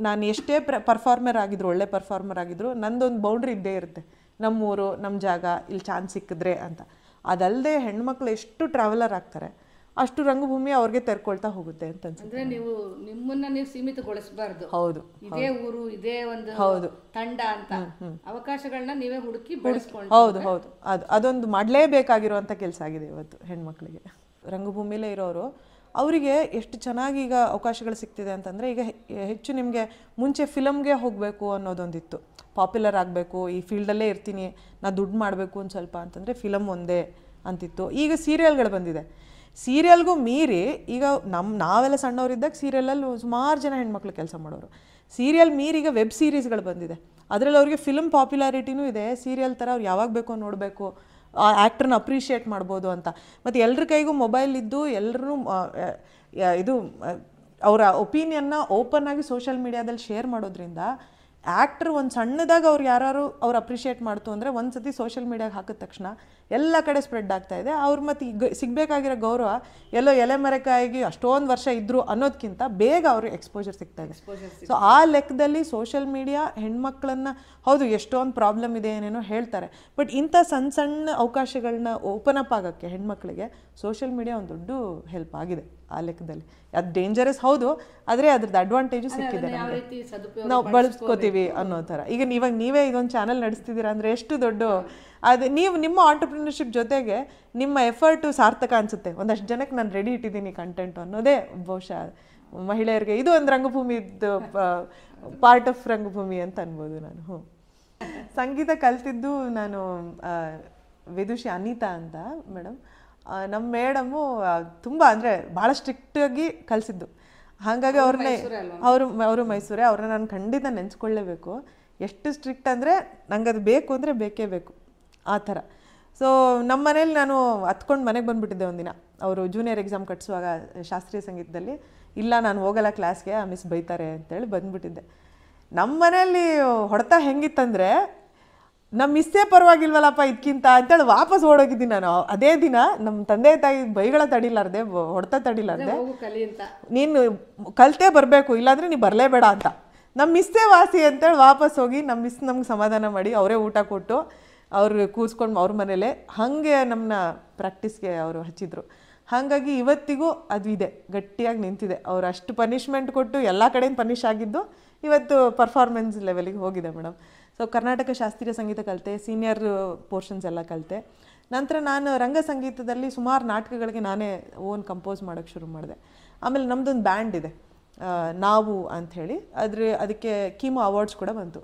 ನಾನು ಎಷ್ಟೇ ಪರ್ಫಾರ್ಮರ್ ಆಗಿದ್ರು, ಒಳ್ಳೆ ಪರ್ಫಾರ್ಮರ್ ಆಗಿದ್ರು, ನಂದೊಂದು ಬೌಂಡ್ರಿ ಇದ್ದೇ ಇರುತ್ತೆ. ನಮ್ಮೂರು, ನಮ್ಮ ಜಾಗ, ಇಲ್ಲಿ ಚಾನ್ಸ್ ಸಿಕ್ಕಿದ್ರೆ ಅಂತ. ಅದಲ್ಲದೆ ಹೆಣ್ಮಕ್ಳು ಎಷ್ಟು ಟ್ರಾವೆಲರ್ ಆಗ್ತಾರೆ ಅಷ್ಟು ರಂಗಭೂಮಿ ಅವ್ರಿಗೆ ತೆರ್ಕೊಳ್ತಾ ಹೋಗುತ್ತೆ ಅಂತ ಅನ್ಸುತ್ತೆ. ನೀವು ನಿಮ್ಮನ್ನ ನೀವು ಸೀಮಿತಗೊಳಿಸಬಾರ್ದು. ಹೌದು, ಇದೇ ಊರು, ಇದೇ ಒಂದು ತಂಡ ಅಂತ ಅವಕಾಶಗಳನ್ನ ನೀವೇ ಹುಡುಕಿ ಬೆಳೆಸ್ಕೊಂಡು. ಹೌದು ಹೌದು, ಅದೊಂದು ಮಾಡಲೇಬೇಕಾಗಿರುವಂಥ ಕೆಲಸ ಆಗಿದೆ ಇವತ್ತು ಹೆಣ್ಮಕ್ಳಿಗೆ. ರಂಗಭೂಮಿಲೇ ಇರೋರು ಅವರಿಗೆ ಎಷ್ಟು ಚೆನ್ನಾಗಿ ಈಗ ಅವಕಾಶಗಳು ಸಿಗ್ತಿದೆ ಅಂತಂದರೆ, ಈಗ ಹೆಚ್ಚು ನಿಮಗೆ ಮುಂಚೆ ಫಿಲಮ್ಗೆ ಹೋಗಬೇಕು ಅನ್ನೋದೊಂದಿತ್ತು, ಪಾಪ್ಯುಲರ್ ಆಗಬೇಕು, ಈ ಫೀಲ್ಡಲ್ಲೇ ಇರ್ತೀನಿ, ನಾನು ದುಡ್ಡು ಮಾಡಬೇಕು ಒಂದು ಸ್ವಲ್ಪ ಅಂತಂದರೆ ಫಿಲಮ್ ಒಂದೇ ಅಂತಿತ್ತು. ಈಗ ಸೀರಿಯಲ್ಗಳು ಬಂದಿದೆ. ಸೀರಿಯಲ್ಗೂ ಮೀರಿ ಈಗ ನಾವೆಲ್ಲ ಸಣ್ಣವರಿದ್ದಾಗ ಸೀರಿಯಲಲ್ಲಿ ಸುಮಾರು ಜನ ಹೆಣ್ಮಕ್ಳು ಕೆಲಸ ಮಾಡೋರು. ಸೀರಿಯಲ್ ಮೀರಿ ಈಗ ವೆಬ್ ಸೀರೀಸ್ಗಳು ಬಂದಿದೆ. ಅದರಲ್ಲಿ ಅವ್ರಿಗೆ ಫಿಲ್ಮ್ ಪಾಪ್ಯುಲಾರಿಟಿನೂ ಇದೆ, ಸೀರಿಯಲ್ ಥರ ಅವ್ರು ಯಾವಾಗ ಬೇಕೋ ನೋಡಬೇಕು, ಆ ಆ್ಯಕ್ಟ್ರನ್ನ ಅಪ್ರಿಷಿಯೇಟ್ ಮಾಡ್ಬೋದು ಅಂತ. ಮತ್ತು ಎಲ್ಲರ ಕೈಗೂ ಮೊಬೈಲ್ ಇದ್ದು ಎಲ್ಲರೂ ಇದು ಅವರ ಒಪಿನಿಯನ್ನ ಓಪನ್ ಆಗಿ ಸೋಷಿಯಲ್ ಮೀಡಿಯಾದಲ್ಲಿ ಶೇರ್ ಮಾಡೋದ್ರಿಂದ ಆ್ಯಕ್ಟ್ರ್ ಒಂದು ಸಣ್ಣದಾಗ ಅವ್ರು ಯಾರು ಅವ್ರು ಅಪ್ರಿಷಿಯೇಟ್ ಮಾಡ್ತು ಅಂದರೆ ಒಂದು ಸತಿ ಸೋಷಿಯಲ್ ಮೀಡಿಯಾಗೆ ಹಾಕಿದ ತಕ್ಷಣ ಎಲ್ಲ ಕಡೆ ಸ್ಪ್ರೆಡ್ ಆಗ್ತಾ ಇದೆ. ಅವ್ರು ಮತ್ತು ಈಗ ಸಿಗಬೇಕಾಗಿರೋ ಗೌರವ ಎಲ್ಲೋ ಎಲೆ ಮರೆಕಾಯಿಗೆ ಅಷ್ಟೊಂದು ವರ್ಷ ಇದ್ದರು ಅನ್ನೋದಕ್ಕಿಂತ ಬೇಗ ಅವ್ರಿಗೆ ಎಕ್ಸ್ಪೋಜರ್ ಸಿಗ್ತಾ ಇದೆ. ಸೊ ಆ ಲೆಕ್ಕದಲ್ಲಿ ಸೋಷಿಯಲ್ ಮೀಡಿಯಾ ಹೆಣ್ಮಕ್ಳನ್ನ, ಹೌದು ಎಷ್ಟೊಂದು ಪ್ರಾಬ್ಲಮ್ ಇದೆ ಏನೇನೋ ಹೇಳ್ತಾರೆ, ಬಟ್ ಇಂಥ ಸಣ್ಣ ಸಣ್ಣ ಅವಕಾಶಗಳನ್ನ ಓಪನ್ ಅಪ್ ಆಗೋಕ್ಕೆ ಹೆಣ್ಮಕ್ಳಿಗೆ ಸೋಷಿಯಲ್ ಮೀಡಿಯಾ ಒಂದು ದೊಡ್ಡ ಹೆಲ್ಪ್ ಆಗಿದೆ ಆ ಲೆಕ್ಕದಲ್ಲಿ. ಅದು ಡೇಂಜರಸ್ ಹೌದು, ಆದರೆ ಅದ್ರದ್ದು ಅಡ್ವಾಂಟೇಜು ಸಿಕ್ಕಿದೆ ನಮಗೆ, ನಾವು ಬಳಸ್ಕೋತೀವಿ ಅನ್ನೋ ಥರ. ಈಗ ನೀವೇ ಇದೊಂದು ಚಾನಲ್ ನಡೆಸ್ತಿದ್ದೀರಾ ಅಂದರೆ ಎಷ್ಟು ದೊಡ್ಡ ಅದು. ನೀವು ನಿಮ್ಮ ಆಂಟರ್ಪ್ರಿನರ್ಶಿಪ್ ಜೊತೆಗೆ ನಿಮ್ಮ ಎಫರ್ಟು ಸಾರ್ಥಕ ಅನಿಸುತ್ತೆ. ಒಂದಷ್ಟು ಜನಕ್ಕೆ ನಾನು ರೆಡಿ ಇಟ್ಟಿದ್ದೀನಿ ಕಂಟೆಂಟು ಅನ್ನೋದೇ ಬಹುಶಃ ಮಹಿಳೆಯರಿಗೆ ಇದು ಒಂದು ರಂಗಭೂಮಿದು ಪಾರ್ಟ್ ಆಫ್ ರಂಗಭೂಮಿ ಅಂತ ಅನ್ಬೋದು ನಾನು. ಸಂಗೀತ ಕಲ್ತಿದ್ದು ನಾನು ವಿದುಷಿ ಅನಿತಾ ಅಂತ ಮೇಡಮ್, ನಮ್ಮ ಮೇಡಮು ತುಂಬ ಅಂದರೆ ಭಾಳ ಸ್ಟ್ರಿಕ್ಟಾಗಿ ಕಲಿಸಿದ್ದು. ಹಾಗಾಗಿ ಅವರು ಮೈಸೂರೇ, ಅವ್ರನ್ನ ನಾನು ಖಂಡಿತ ನೆನೆಸ್ಕೊಳ್ಳೇಬೇಕು. ಎಷ್ಟು ಸ್ಟ್ರಿಕ್ಟ್ ಅಂದರೆ ನಂಗೆ ಅದು ಬೇಕು ಅಂದರೆ ಬೇಕೇ ಬೇಕು ಆ ಥರ. ಸೊ ನಮ್ಮ ಮನೇಲಿ ನಾನು ಹತ್ಕೊಂಡು ಮನೆಗೆ ಬಂದುಬಿಟ್ಟಿದ್ದೆ ಒಂದಿನ. ಅವರು ಜೂನಿಯರ್ ಎಕ್ಸಾಮ್ ಕಟ್ಟಿಸುವಾಗ ಶಾಸ್ತ್ರೀಯ ಸಂಗೀತದಲ್ಲಿ, ಇಲ್ಲ ನಾನು ಹೋಗಲ್ಲ ಕ್ಲಾಸ್ಗೆ, ಆ ಮಿಸ್ ಬೈತಾರೆ ಅಂತೇಳಿ ಬಂದುಬಿಟ್ಟಿದ್ದೆ. ನಮ್ಮ ಮನೆಯಲ್ಲಿ ಹೊಡೆತ ಹೆಂಗಿತ್ತಂದರೆ, ನಮ್ಮ ಮಿಸ್ಸೇ ಪರವಾಗಿಲ್ವಲ್ಲಪ್ಪ ಇದಕ್ಕಿಂತ ಅಂತೇಳಿ ವಾಪಸ್ ಓಡೋಗಿದ್ದೀನಿ ನಾನು. ಅದೇ ದಿನ ನಮ್ಮ ತಂದೆ ತಾಯಿ ಬೈಗಳ ತಡಿಲಾರ್ದೆ, ಹೊಡೆತ ತಡಿಲಾರ್ದೆ, ನೀನು ಕಲಿತೇ ಬರಬೇಕು, ಇಲ್ಲಾಂದರೆ ನೀನು ಬರಲೇಬೇಡ ಅಂತ. ನಮ್ಮ ಮಿಸ್ಸೇ ವಾಸಿ ಅಂತೇಳಿ ವಾಪಸ್ ಹೋಗಿ ನಮ್ಮ ಮಿಸ್ ನಮ್ಗೆ ಸಮಾಧಾನ ಮಾಡಿ ಅವರೇ ಊಟ ಕೊಟ್ಟು ಅವ್ರಿಗೆ ಕೂರಿಸ್ಕೊಂಡು ಅವ್ರ ಮನೇಲೆ ಹಾಗೆ ನಮ್ಮನ್ನ ಪ್ರಾಕ್ಟೀಸ್ಗೆ ಅವರು ಹಚ್ಚಿದ್ರು. ಹಾಗಾಗಿ ಇವತ್ತಿಗೂ ಅದು ಇದೆ, ಗಟ್ಟಿಯಾಗಿ ನಿಂತಿದೆ. ಅವ್ರು ಅಷ್ಟು ಪನಿಷ್ಮೆಂಟ್ ಕೊಟ್ಟು ಎಲ್ಲ ಕಡೆಯಿಂದ ಪನಿಷ್ ಆಗಿದ್ದು ಇವತ್ತು ಪರ್ಫಾರ್ಮೆನ್ಸ್ ಲೆವೆಲಿಗೆ ಹೋಗಿದೆ ಮೇಡಮ್. ಸೊ ಕರ್ನಾಟಕ ಶಾಸ್ತ್ರೀಯ ಸಂಗೀತ ಕಲಿತೆ, ಸೀನಿಯರ್ ಪೋರ್ಷನ್ಸ್ ಎಲ್ಲ ಕಲಿತೆ. ನಂತರ ನಾನು ರಂಗ ಸಂಗೀತದಲ್ಲಿ ಸುಮಾರು ನಾಟಕಗಳಿಗೆ ನಾನೇ ಓನ್ ಕಂಪೋಸ್ ಮಾಡೋಕ್ಕೆ ಶುರು ಮಾಡಿದೆ. ಆಮೇಲೆ ನಮ್ಮದೊಂದು ಬ್ಯಾಂಡ್ ಇದೆ ನಾವು ಅಂಥೇಳಿ, ಅದಕ್ಕೆ ಕೀಮೋ ಅವಾರ್ಡ್ಸ್ ಕೂಡ ಬಂತು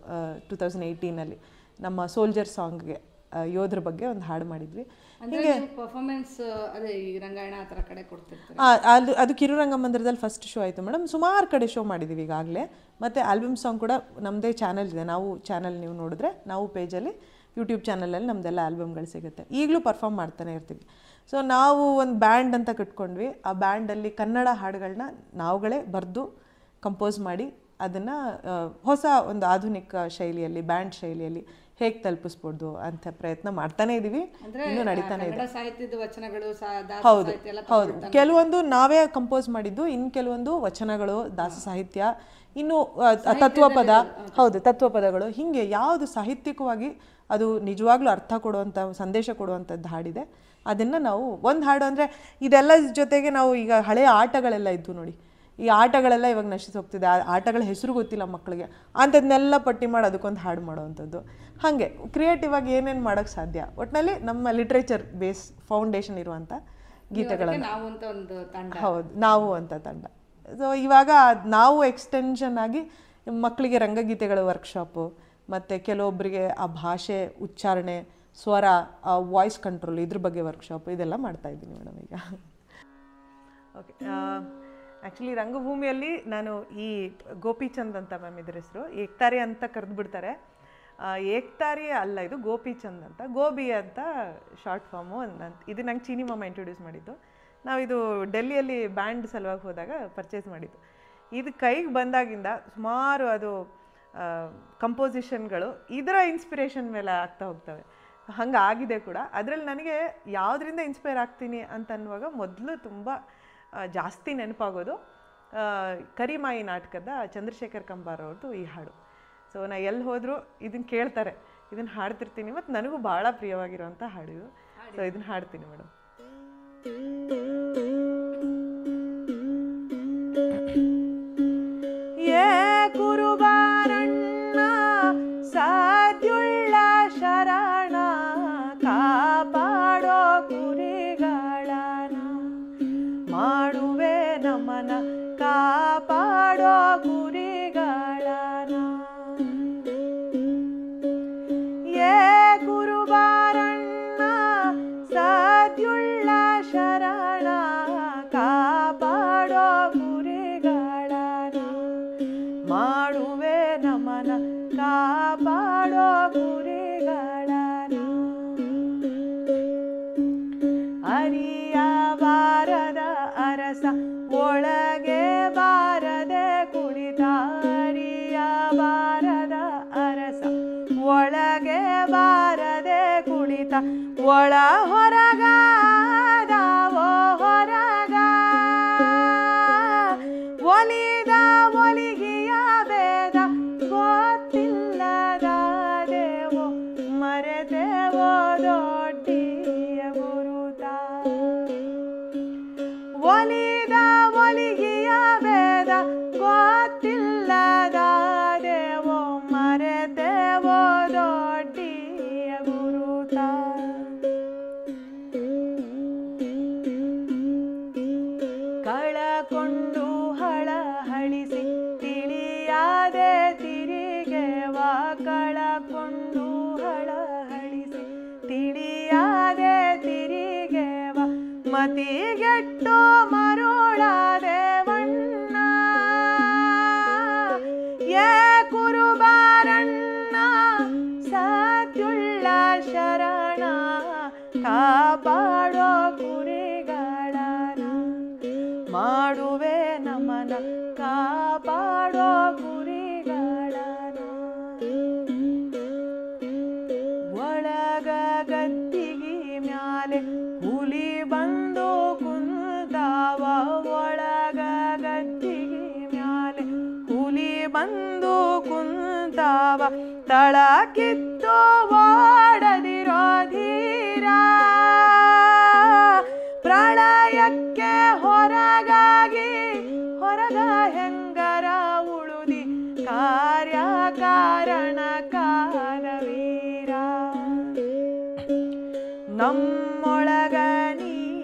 2018 ನಮ್ಮ ಸೋಲ್ಜರ್ ಸಾಂಗ್ಗೆ, ಯೋಧರ ಬಗ್ಗೆ ಒಂದು ಹಾಡು ಮಾಡಿದ್ವಿ. ಹೀಗೆ ಪರ್ಫಾರ್ಮೆನ್ಸ್ ಅದೇ ರಂಗಾಯಣ ಆ ಥರ ಕಡೆ ಕೊಡ್ತಿರ್ತಾರೆ. ಅದು ಕಿರುರಂಗಮಂದಿರದಲ್ಲಿ ಫಸ್ಟ್ ಶೋ ಆಯಿತು ಮೇಡಮ್. ಸುಮಾರು ಕಡೆ ಶೋ ಮಾಡಿದ್ದೀವಿ ಈಗಾಗಲೇ. ಮತ್ತು ಆಲ್ಬಮ್ ಸಾಂಗ್ ಕೂಡ ನಮ್ಮದೇ ಚಾನಲ್ ಇದೆ, ನಾವು ಚಾನಲ್ ನೀವು ನೋಡಿದ್ರೆ ನಾವು ಪೇಜಲ್ಲಿ ಯೂಟ್ಯೂಬ್ ಚಾನಲಲ್ಲಿ ನಮ್ಮದೆಲ್ಲ ಆಲ್ಬಮ್ಗಳು ಸಿಗುತ್ತೆ. ಈಗಲೂ ಪರ್ಫಾರ್ಮ್ ಮಾಡ್ತಾನೆ ಇರ್ತೀವಿ. ಸೊ ನಾವು ಒಂದು ಬ್ಯಾಂಡ್ ಅಂತ ಕಟ್ಕೊಂಡ್ವಿ. ಆ ಬ್ಯಾಂಡಲ್ಲಿ ಕನ್ನಡ ಹಾಡುಗಳನ್ನ ನಾವುಗಳೇ ಬರೆದು ಕಂಪೋಸ್ ಮಾಡಿ ಅದನ್ನು ಹೊಸ ಒಂದು ಆಧುನಿಕ ಶೈಲಿಯಲ್ಲಿ, ಬ್ಯಾಂಡ್ ಶೈಲಿಯಲ್ಲಿ ಹೇಗೆ ತಲುಪಿಸ್ಬೋದು ಅಂತ ಪ್ರಯತ್ನ ಮಾಡ್ತಾನೆ ಇದ್ದೀವಿ, ಇನ್ನೂ ನಡೀತಾನೆ ಇದೆ. ಕನ್ನಡ ಸಾಹಿತ್ಯದ ವಚನಗಳು, ಹೌದು ಹೌದು, ಕೆಲವೊಂದು ನಾವೇ ಕಂಪೋಸ್ ಮಾಡಿದ್ದು, ಇನ್ನು ಕೆಲವೊಂದು ವಚನಗಳು, ದಾಸ ಸಾಹಿತ್ಯ, ಇನ್ನು ತತ್ವಪದ, ಹೌದು ತತ್ವಪದಗಳು, ಹೀಗೆ ಯಾವುದು ಸಾಹಿತ್ಯಿಕವಾಗಿ ಅದು ನಿಜವಾಗ್ಲೂ ಅರ್ಥ ಕೊಡುವಂಥ, ಸಂದೇಶ ಕೊಡುವಂಥದ್ದು ಹಾಡಿದೆ ಅದನ್ನು ನಾವು ಒಂದು ಹಾಡು ಅಂದರೆ ಇದೆಲ್ಲ ಜೊತೆಗೆ ನಾವು ಈಗ ಹಳೆಯ ಆಟಗಳೆಲ್ಲ ಇದ್ದು ನೋಡಿ, ಈ ಆಟಗಳೆಲ್ಲ ಇವಾಗ ನಶಿಸಿ ಹೋಗ್ತಿದೆ, ಆ ಆಟಗಳ ಹೆಸರು ಗೊತ್ತಿಲ್ಲ ಮಕ್ಕಳಿಗೆ, ಅಂಥದ್ದನ್ನೆಲ್ಲ ಪಟ್ಟಿ ಮಾಡಿ ಅದಕ್ಕೊಂದು ಹಾಡು ಮಾಡೋವಂಥದ್ದು. ಹಾಗೆ ಕ್ರಿಯೇಟಿವ್ ಆಗಿ ಏನೇನು ಮಾಡೋಕ್ಕೆ ಸಾಧ್ಯ, ಒಟ್ಟಿನಲ್ಲಿ ನಮ್ಮ ಲಿಟ್ರೇಚರ್ ಬೇಸ್ ಫೌಂಡೇಶನ್ ಇರುವಂಥ ಗೀತೆಗಳನ್ನು, ಹೌದು ನಾವು ಅಂತ ತಂಡ. ಸೊ ಇವಾಗ ನಾವು ಎಕ್ಸ್ಟೆನ್ಷನ್ ಆಗಿ ಮಕ್ಕಳಿಗೆ ರಂಗಗೀತೆಗಳ ವರ್ಕ್ಶಾಪು, ಮತ್ತು ಕೆಲವೊಬ್ಬರಿಗೆ ಆ ಭಾಷೆ, ಉಚ್ಚಾರಣೆ, ಸ್ವರ, ವಾಯ್ಸ್ ಕಂಟ್ರೋಲ್, ಇದ್ರ ಬಗ್ಗೆ ವರ್ಕ್ಶಾಪು ಇದೆಲ್ಲ ಮಾಡ್ತಾಯಿದ್ದೀನಿ ಮೇಡಮ್ ಈಗ. ಓಕೆ, ಆ್ಯಕ್ಚುಲಿ ರಂಗಭೂಮಿಯಲ್ಲಿ ನಾನು ಈ ಗೋಪಿಚಂದ್ ಅಂತ ಮ್ಯಾಮ್ ಇದ್ರ ಹೆಸರು, ಏಕ್ತಾರಿ ಅಂತ ಕರೆದು ಬಿಡ್ತಾರೆ, ಏಕ್ತಾರಿ ಅಲ್ಲ ಇದು ಗೋಪಿಚಂದ್ ಅಂತ, ಗೋಬಿ ಅಂತ ಶಾರ್ಟ್ ಫಾರ್ಮು. ಇದು ನಂಗೆ ಚೀನಿ ಮಾಮ ಇಂಟ್ರೊಡ್ಯೂಸ್ ಮಾಡಿದ್ದು. ನಾವಿದು ಡೆಲ್ಲಿಯಲ್ಲಿ ಬ್ಯಾಂಡ್ ಸಲುವಾಗಿ ಹೋದಾಗ ಪರ್ಚೇಸ್ ಮಾಡಿದ್ದು. ಇದು ಕೈಗೆ ಬಂದಾಗಿಂದ ಸುಮಾರು ಅದು ಕಂಪೋಸಿಷನ್ಗಳು ಇದರ ಇನ್ಸ್ಪಿರೇಷನ್ ಮೇಲೆ ಆಗ್ತಾ ಹೋಗ್ತವೆ, ಹಂಗೆ ಆಗಿದೆ ಕೂಡ. ಅದರಲ್ಲಿ ನನಗೆ ಯಾವುದರಿಂದ ಇನ್ಸ್ಪೈರ್ ಆಗ್ತೀನಿ ಅಂತ ಅನ್ನುವಾಗ ಮೊದಲು ತುಂಬ ಜಾಸ್ತಿ ನೆನಪಾಗೋದು ಕರಿಮಾಯಿ ನಾಟಕದ ಚಂದ್ರಶೇಖರ್ ಕಂಬಾರ್ ಅವ್ರದ್ದು ಈ ಹಾಡು. ಸೊ ನಾ ಎಲ್ಲಿ ಹೋದರೂ ಇದನ್ನು ಕೇಳ್ತಾರೆ, ಇದನ್ನು ಹಾಡ್ತಿರ್ತೀನಿ, ಮತ್ತು ನನಗೂ ಭಾಳ ಪ್ರಿಯವಾಗಿರುವಂಥ ಹಾಡು ಇದು. ಸೊ ಇದನ್ನು ಹಾಡ್ತೀನಿ ಮೇಡಮ್. ಏ ಕುರುಬಾರಣ್ಣ ಸಾಧ್ಯುಳ್ಳ ಶರಣ, ಕಾಪಾಡೋ ಕುರಿಗಳನ, ಮಾಡುವೆ ನಮನ ಕಾಪಾಡೋ ಕುರಿಗಳನ. ಏ ಕುರುಬಾರಣ್ಣ ಸಾಧ್ಯುಳ್ಳ ಶರಣ, ಕಾಪಾಡೋ ಕುರಿಗಳನ, ಮಾಡುವೆ ನಮನ ಕಾಪಾಡೋ ಕುರಿಗಳನ. ಅರಿಯಬಾರದ ಅರಸ ಒಳಗೆ ಬಾರದೆ ಕುಳಿತ, ಅರಿಯಬಾರದ ಅರಸ ಒಳಗೆ ಬಾರದೆ ಕುಳಿತ, ಒಳ ಹೊರಗಾದವೋ ಹೊರಗ ಒಲಿದ ಒಲಿಗೆಯ ಭೇದ ಗೊತ್ತಿಲ್ಲದ ದೇವೋ ಮರೆತೆವೋ ದೊಡ್ಡಿಯ ಗುರುತ. ಒಲಿದ ಒಲಿಗೆಯ ಭೇದ ಗೊತ್ತಿಲ್ಲದ ದೇವೋ ಮರೆತೆವೋ ದೊಡ್ಡಿಯ ಗುರುತ. ಕಳಕೊಂಡು ಹಳಹಳಿಸಿ ತಿಳಿಯಾದೆ ತಿರಿಗೆವ, ಕಳಕೊಂಡು ಹಳಹಳಿಸಿ ತಿಳಿಯಾದೆ ತಿರಿಗೆವ, ಮತಿಗೆಟ್ಟು ಮರುಳಾದೆ ವಣ್ಣ. ಏ ಕುರುಬಾರಣ್ಣ ಸಾಧ್ಯುಳ್ಳ ಶರಣ, ಕಾಪಾಡೋ ಕುರಿಗಳನ, ಮಾಡುವೆ ನಮನ ಕಾಪಾಡೋ ಕುರಿಗಳನ. ಒಳಗ ಗದ್ದಿಗೆ ಮ್ಯಾಲೆ ಹುಲಿ ಬಂದು ಕುಂತಾವ, ಒಳಗ ಗದ್ದಿಗೆ ಮ್ಯಾಲೆ ಹುಲಿ ಬಂದು ಕುಂತಾವ, ತಳ ಕಿತ್ತು ಓಡದಿರೋ ಧೀರ, ಪ್ರಳಯಕ್ಕೆ ಹೊರಗಾಗಿ ಹೊರಗ ಹೆಂಗರ ಉಳುದಿ, ಕಾರ್ಯಕಾರಣ ಕಾಲವೀರ. ನಮ್ಮೊಳಗ ನೀ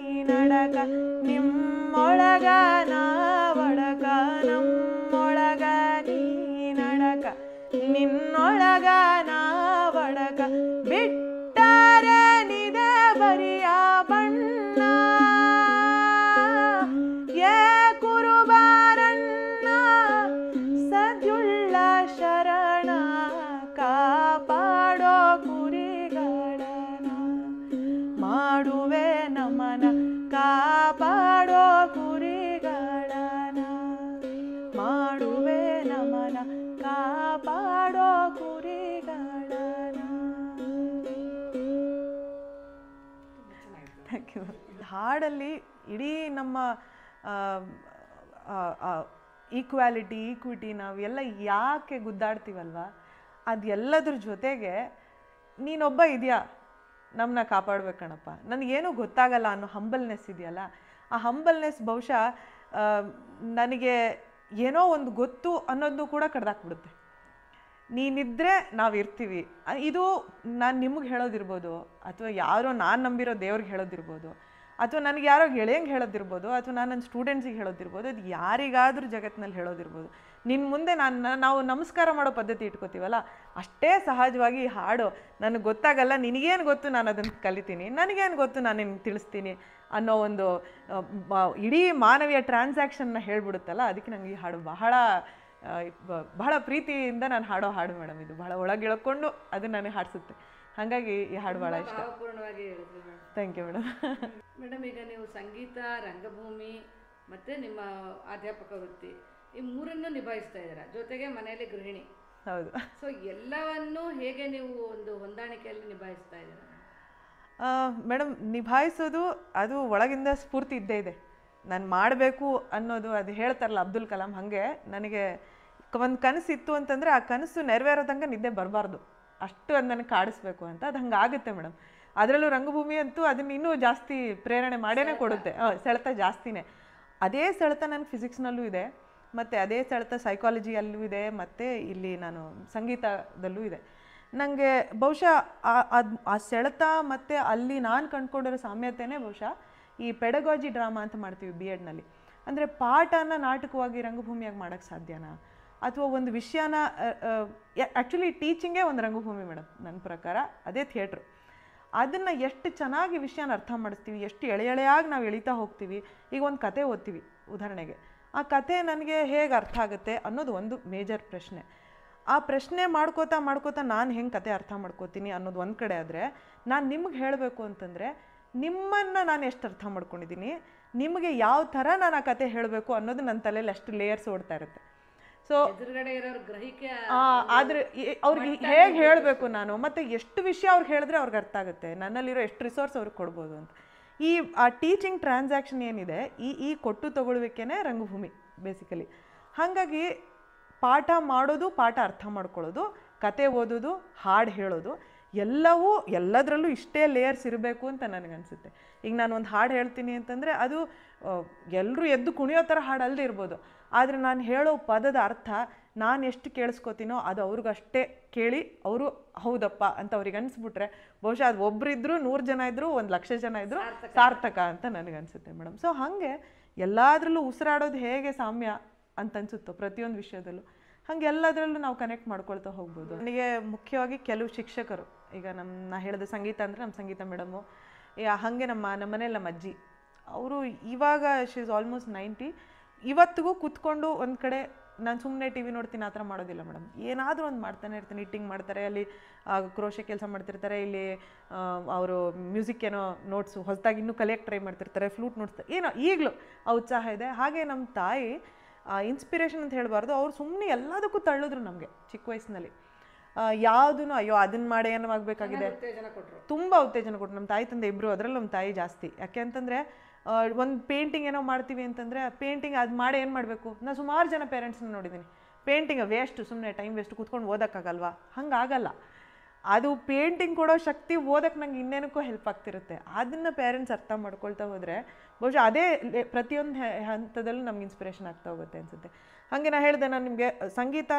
ನಡಕ, ನಿಮ್ಮೊಳಗ ನಾವಡಕ, ನಮ್ಮೊಳಗ ನೀ ನಡಕ, ನಿನ್ನೊಳಗ ನಾವಡಕ, ಬಿಟ್ಟರೆ ನಿದೆ ಬರಿಯ ಬಣ್ಣ. ಏ ಕುರುಬಾರಣ್ಣ ಸದ್ಯುಳ್ಳ ಶರಣ, ಕಾಪಾಡೋ ಕುರಿಗಳನ, ಮಾಡುವೆ ನಮನ ಕಾಪಾಡೋ ಕುರಿಗಳನ, ಮಾಡುವೆ ನಮನ ಕಾಪಾಡೋ ಕುರಿಗಳನ. ಹಾಡಲ್ಲಿ ಇಡೀ ನಮ್ಮ ಈಕ್ವಿಟಿ ನಾವೆಲ್ಲ ಯಾಕೆ ಗುದ್ದಾಡ್ತೀವಲ್ವ, ಅದೆಲ್ಲದ್ರ ಜೊತೆಗೆ ನೀನೊಬ್ಬ ಇದೆಯಾ ನಮ್ಮನ್ನ ಕಾಪಾಡ್ಬೇಕಣಪ್ಪ, ನನಗೇನೂ ಗೊತ್ತಾಗಲ್ಲ ಅನ್ನೋ ಹಂಬಲ್ನೆಸ್ ಇದೆಯಲ್ಲ, ಆ ಹಂಬಲ್ನೆಸ್ ಬಹುಶಃ ನನಗೆ ಏನೋ ಒಂದು ಗೊತ್ತು ಅನ್ನೋದನ್ನು ಕೂಡ ಕಡ್ದಾಕ್ಬಿಡುತ್ತೆ. ನೀನಿದ್ರೆ ನಾವು ಇರ್ತೀವಿ, ಇದು ನಾನು ನಿಮಗೆ ಹೇಳೋದಿರ್ಬೋದು, ಅಥವಾ ಯಾರೋ ನಾನು ನಂಬಿರೋ ದೇವ್ರಿಗೆ ಹೇಳೋದಿರ್ಬೋದು, ಅಥವಾ ನನಗೆ ಯಾರೋ ಗೆಳೆಯಂಗೆ ಹೇಳೋದಿರ್ಬೋದು, ಅಥವಾ ನಾನು ನನ್ನ ಸ್ಟೂಡೆಂಟ್ಸಿಗೆ ಹೇಳೋದಿರ್ಬೋದು, ಅದು ಯಾರಿಗಾದರೂ ಜಗತ್ತಿನಲ್ಲಿ ಹೇಳೋದಿರ್ಬೋದು. ನಿನ್ನ ಮುಂದೆ ನಾವು ನಮಸ್ಕಾರ ಮಾಡೋ ಪದ್ಧತಿ ಇಟ್ಕೋತೀವಲ್ಲ, ಅಷ್ಟೇ ಸಹಜವಾಗಿ ಈ ಹಾಡು ನನಗೆ ಗೊತ್ತಾಗಲ್ಲ, ನಿನಗೇನು ಗೊತ್ತು ನಾನು ಅದನ್ನು ಕಲಿತೀನಿ, ನನಗೇನು ಗೊತ್ತು ನಾನು ನಿಮ್ಗೆ ತಿಳಿಸ್ತೀನಿ ಅನ್ನೋ ಒಂದು ಇಡೀ ಮಾನವೀಯ ಟ್ರಾನ್ಸಾಕ್ಷನ್ನ ಹೇಳ್ಬಿಡುತ್ತಲ್ಲ. ಅದಕ್ಕೆ ನನಗೆ ಈ ಹಾಡು ಬಹಳ ಪ್ರೀತಿಯಿಂದ ನಾನು ಹಾಡೋ ಹಾಡು ಮೇಡಮ್. ಇದು ಬಹಳ ಒಳಗಿಳ್ಕೊಂಡು ಅದು ನನಗೆ ಹಾಡಿಸುತ್ತೆ. ಹಾಗಾಗಿ ಈ ಹಾಡು ಭಾಳ ಇಷ್ಟ. ಭಾವಪೂರ್ಣವಾಗಿ ಹೇಳಿದ್ರಿ madam. Thank you madam. Madam, ಈಗ ನೀವು ಸಂಗೀತ, ರಂಗಭೂಮಿ ಮತ್ತು ನಿಮ್ಮ ಅಧ್ಯಾಪಕ ವೃತ್ತಿ ಈ ಮೂರನ್ನು ನಿಭಾಯಿಸ್ತಾ ಇದ್ದೀರಾ, ಜೊತೆಗೆ ಮನೆಯಲ್ಲಿ ಗೃಹಿಣಿ. ಹೌದು. ಸೊ ಎಲ್ಲವನ್ನೂ ಹೇಗೆ ನೀವು ಒಂದು ಹೊಂದಾಣಿಕೆಯಲ್ಲಿ ನಿಭಾಯಿಸ್ತಾ ಇದ್ದೀರಾ ಮೇಡಮ್? ನಿಭಾಯಿಸೋದು ಅದು ಒಳಗಿಂದ ಸ್ಫೂರ್ತಿ ಇದ್ದೇ ಇದೆ. ನಾನು ಮಾಡಬೇಕು ಅನ್ನೋದು, ಅದು ಹೇಳ್ತಾರಲ್ಲ ಅಬ್ದುಲ್ ಕಲಾಂ, ಹಾಗೆ ನನಗೆ ಒಂದು ಕನಸಿತ್ತು ಅಂತಂದರೆ ಆ ಕನಸು ನೆರವೇರೋ ತನಕ ನಿದ್ದೆ ಬರಬಾರ್ದು, ಅಷ್ಟು ಅದು ನನಗೆ ಕಾಡಿಸ್ಬೇಕು ಅಂತ. ಅದು ಹಂಗಾಗುತ್ತೆ ಮೇಡಮ್. ಅದರಲ್ಲೂ ರಂಗಭೂಮಿ ಅಂತೂ ಅದನ್ನು ಇನ್ನೂ ಜಾಸ್ತಿ ಪ್ರೇರಣೆ ಮಾಡೇ ಕೊಡುತ್ತೆ. ಸೆಳೆತ ಜಾಸ್ತಿನೇ. ಅದೇ ಸೆಳೆತ ನನಗೆ ಫಿಸಿಕ್ಸ್ನಲ್ಲೂ ಇದೆ, ಮತ್ತು ಅದೇ ಸೆಳೆತ ಸೈಕಾಲಜಿಯಲ್ಲೂ ಇದೆ, ಮತ್ತು ಇಲ್ಲಿ ನಾನು ಸಂಗೀತದಲ್ಲೂ ಇದೆ. ನನಗೆ ಬಹುಶಃ ಆ ಸೆಳೆತ ಮತ್ತು ಅಲ್ಲಿ ನಾನು ಕಂಡುಕೊಂಡಿರೋ ಸಾಮ್ಯತೆಯೇ ಬಹುಶಃ ಈ ಪೆಡಗಾಜಿ ಡ್ರಾಮಾ ಅಂತ ಮಾಡ್ತೀವಿ B.Edನಲ್ಲಿ. ಅಂದರೆ ಪಾಠನ ನಾಟಕವಾಗಿ ರಂಗಭೂಮಿಯಾಗಿ ಮಾಡೋಕ್ಕೆ ಸಾಧ್ಯನಾ, ಅಥವಾ ಒಂದು ವಿಷಯನ ಆ್ಯಕ್ಚುಲಿ ಟೀಚಿಂಗೇ ಒಂದು ರಂಗಭೂಮಿ ಮೇಡಮ್ ನನ್ನ ಪ್ರಕಾರ. ಅದೇ ಥಿಯೇಟ್ರು. ಅದನ್ನು ಎಷ್ಟು ಚೆನ್ನಾಗಿ ವಿಷಯನ ಅರ್ಥ ಮಾಡಿಸ್ತೀವಿ, ಎಷ್ಟು ಎಳೆಯಾಗಿ ನಾವು ಎಳಿತಾ ಹೋಗ್ತೀವಿ. ಈಗ ಒಂದು ಕತೆ ಓದ್ತೀವಿ ಉದಾಹರಣೆಗೆ, ಆ ಕತೆ ನನಗೆ ಹೇಗೆ ಅರ್ಥ ಆಗುತ್ತೆ ಅನ್ನೋದು ಒಂದು ಮೇಜರ್ ಪ್ರಶ್ನೆ. ಆ ಪ್ರಶ್ನೆ ಮಾಡ್ಕೋತಾ ನಾನು ಹೆಂಗೆ ಕತೆ ಅರ್ಥ ಮಾಡ್ಕೋತೀನಿ ಅನ್ನೋದು ಒಂದು ಕಡೆ ಆದರೆ, ನಾನು ನಿಮಗೆ ಹೇಳಬೇಕು ಅಂತಂದರೆ ನಿಮ್ಮನ್ನು ನಾನು ಎಷ್ಟು ಅರ್ಥ ಮಾಡ್ಕೊಂಡಿದ್ದೀನಿ, ನಿಮಗೆ ಯಾವ ಥರ ನಾನು ಆ ಕತೆ ಹೇಳಬೇಕು ಅನ್ನೋದು ನನ್ನ ತಲೆಯಲ್ಲಿ ಅಷ್ಟು ಲೇಯರ್ಸ್ ಓಡ್ತಾ ಇರುತ್ತೆ. ಸೊ ಆದರೆ ಅವ್ರಿಗೆ ಹೇಗೆ ಹೇಳಬೇಕು ನಾನು, ಮತ್ತು ಎಷ್ಟು ವಿಷಯ ಅವ್ರಿಗೆ ಹೇಳಿದ್ರೆ ಅವ್ರಿಗೆ ಅರ್ಥ ಆಗುತ್ತೆ, ನನ್ನಲ್ಲಿರೋ ಎಷ್ಟು ರಿಸೋರ್ಸ್ ಅವ್ರಿಗೆ ಕೊಡ್ಬೋದು ಅಂತ. ಆ ಟೀಚಿಂಗ್ ಟ್ರಾನ್ಸಾಕ್ಷನ್ ಏನಿದೆ, ಈ ಕೊಟ್ಟು ತಗೊಳ್ಬೇಕೇ ರಂಗಭೂಮಿ ಬೇಸಿಕಲಿ. ಹಾಗಾಗಿ ಪಾಠ ಮಾಡೋದು, ಪಾಠ ಅರ್ಥ ಮಾಡ್ಕೊಳ್ಳೋದು, ಕತೆ ಓದೋದು, ಹಾಡು ಹೇಳೋದು, ಎಲ್ಲದರಲ್ಲೂ ಇಷ್ಟೇ ಲೇಯರ್ಸ್ ಇರಬೇಕು ಅಂತ ನನಗನ್ಸುತ್ತೆ. ಈಗ ನಾನು ಒಂದು ಹಾಡು ಹೇಳ್ತೀನಿ ಅಂತಂದರೆ ಅದು ಎಲ್ಲರೂ ಎದ್ದು ಕುಣಿಯೋ ಥರ ಹಾಡು ಅಲ್ಲದೆ ಇರ್ಬೋದು, ಆದರೆ ನಾನು ಹೇಳೋ ಪದದ ಅರ್ಥ ನಾನು ಎಷ್ಟು ಕೇಳಿಸ್ಕೋತೀನೋ ಅದು ಅವ್ರಿಗಷ್ಟೇ ಕೇಳಿ ಅವರು ಹೌದಪ್ಪ ಅಂತ ಅವ್ರಿಗೆ ಅನಿಸ್ಬಿಟ್ರೆ ಬಹುಶಃ ಅದು ಒಬ್ಬರಿದ್ದರೂ 100 ಜನ ಇದ್ದರೂ 1,00,000 ಜನ ಇದ್ದರೂ ಸಾರ್ಥಕ ಅಂತ ನನಗನ್ಸುತ್ತೆ ಮೇಡಮ್. ಸೊ ಹಾಗೆ ಎಲ್ಲದರಲ್ಲೂ ಉಸಿರಾಡೋದು ಹೇಗೆ ಸಾಮ್ಯ ಅಂತ ಅನಿಸುತ್ತೋ ಪ್ರತಿಯೊಂದು ವಿಷಯದಲ್ಲೂ, ಹಾಗೆ ಎಲ್ಲದರಲ್ಲೂ ನಾವು ಕನೆಕ್ಟ್ ಮಾಡ್ಕೊಳ್ತಾ ಹೋಗ್ಬೋದು. ನನಗೆ ಮುಖ್ಯವಾಗಿ ಕೆಲವು ಶಿಕ್ಷಕರು, ಈಗ ನಾ ಹೇಳಿದ ಸಂಗೀತ ಅಂದರೆ ನಮ್ಮ ಸಂಗೀತ ಮೇಡಮು, ಹಾಗೆ ನಮ್ಮ ಮನೇಲಿ ನಮ್ಮ ಅಜ್ಜಿ, ಅವರು ಇವಾಗ ಶಿ ಈಸ್ ಆಲ್ಮೋಸ್ಟ್ 90, ಇವತ್ತಿಗೂ ಕೂತ್ಕೊಂಡು ಒಂದು ಕಡೆ ನಾನು ಸುಮ್ಮನೆ TV ನೋಡ್ತೀನಿ ಆ ಥರ ಮಾಡೋದಿಲ್ಲ ಮೇಡಮ್. ಏನಾದರೂ ಒಂದು ಮಾಡ್ತಾನೆ ಇರ್ತೀನಿ. ನಿಟ್ಟಿಂಗ್ ಮಾಡ್ತಾರೆ, ಅಲ್ಲಿ ಕ್ರೋಶೆ ಕೆಲಸ ಮಾಡ್ತಿರ್ತಾರೆ, ಇಲ್ಲಿ ಅವರು ಮ್ಯೂಸಿಕ್ ಏನೋ ನೋಟ್ಸು ಹೊಸದಾಗಿ ಇನ್ನೂ ಕಲಿಯೋಕ್ಕೆ ಟ್ರೈ ಮಾಡ್ತಿರ್ತಾರೆ, ಫ್ಲೂಟ್ ನೋಡ್ತಾರೆ, ಏನೋ ಈಗಲೂ ಆ ಉತ್ಸಾಹ ಇದೆ. ಹಾಗೆ ನಮ್ಮ ತಾಯಿ ಇನ್ಸ್ಪಿರೇಷನ್ ಅಂತ ಹೇಳಬಾರ್ದು, ಅವ್ರು ಸುಮ್ಮನೆ ಎಲ್ಲದಕ್ಕೂ ತಳ್ಳಿದ್ರು ನಮಗೆ ಚಿಕ್ಕ ವಯಸ್ಸಿನಲ್ಲಿ. ಯಾವುದೂ ಅಯ್ಯೋ ಅದನ್ನು ಮಾಡಿ ಏನೋ ಆಗಬೇಕಾಗಿದೆ, ತುಂಬ ಉತ್ತೇಜನ ಕೊಟ್ಟರು ನಮ್ಮ ತಾಯಿ ತಂದೆ ಇಬ್ಬರು. ಅದರಲ್ಲೂ ನಮ್ಮ ತಾಯಿ ಜಾಸ್ತಿ. ಯಾಕೆ ಅಂತಂದರೆ ಒಂದು ಪೇಂಟಿಂಗ್ ಏನೋ ಮಾಡ್ತೀವಿ ಅಂತಂದರೆ ಆ ಪೇಂಟಿಂಗ್ ಅದು ಮಾಡಿ ಏನು ಮಾಡಬೇಕು, ನಾನು ಸುಮಾರು ಜನ ಪೇರೆಂಟ್ಸ್ನ ನೋಡಿದ್ದೀನಿ, ಪೇಂಟಿಂಗ್ ವೇಸ್ಟ್, ಸುಮ್ಮನೆ ಟೈಮ್ ವೇಸ್ಟ್, ಕೂತ್ಕೊಂಡು ಓದೋಕ್ಕಾಗಲ್ವಾ, ಹಂಗಾಗಲ್ಲ. ಅದು ಪೇಂಟಿಂಗ್ ಕೊಡೋ ಶಕ್ತಿ ಓದೋಕ್ಕೆ ನಂಗೆ ಇನ್ನೇನಕ್ಕೂ ಹೆಲ್ಪ್ ಆಗ್ತಿರುತ್ತೆ. ಅದನ್ನು ಪೇರೆಂಟ್ಸ್ ಅರ್ಥ ಮಾಡ್ಕೊಳ್ತಾ ಹೋದರೆ ಬಹುಶಃ ಅದೇ ಪ್ರತಿಯೊಂದು ಹಂತದಲ್ಲೂ ನಮ್ಗೆ ಇನ್ಸ್ಪಿರೇಷನ್ ಆಗ್ತಾ ಹೋಗುತ್ತೆ ಅನಿಸುತ್ತೆ. ಹಾಗೆ ನಾನು ಹೇಳಿದೆ, ನಾನು ನಿಮಗೆ ಸಂಗೀತ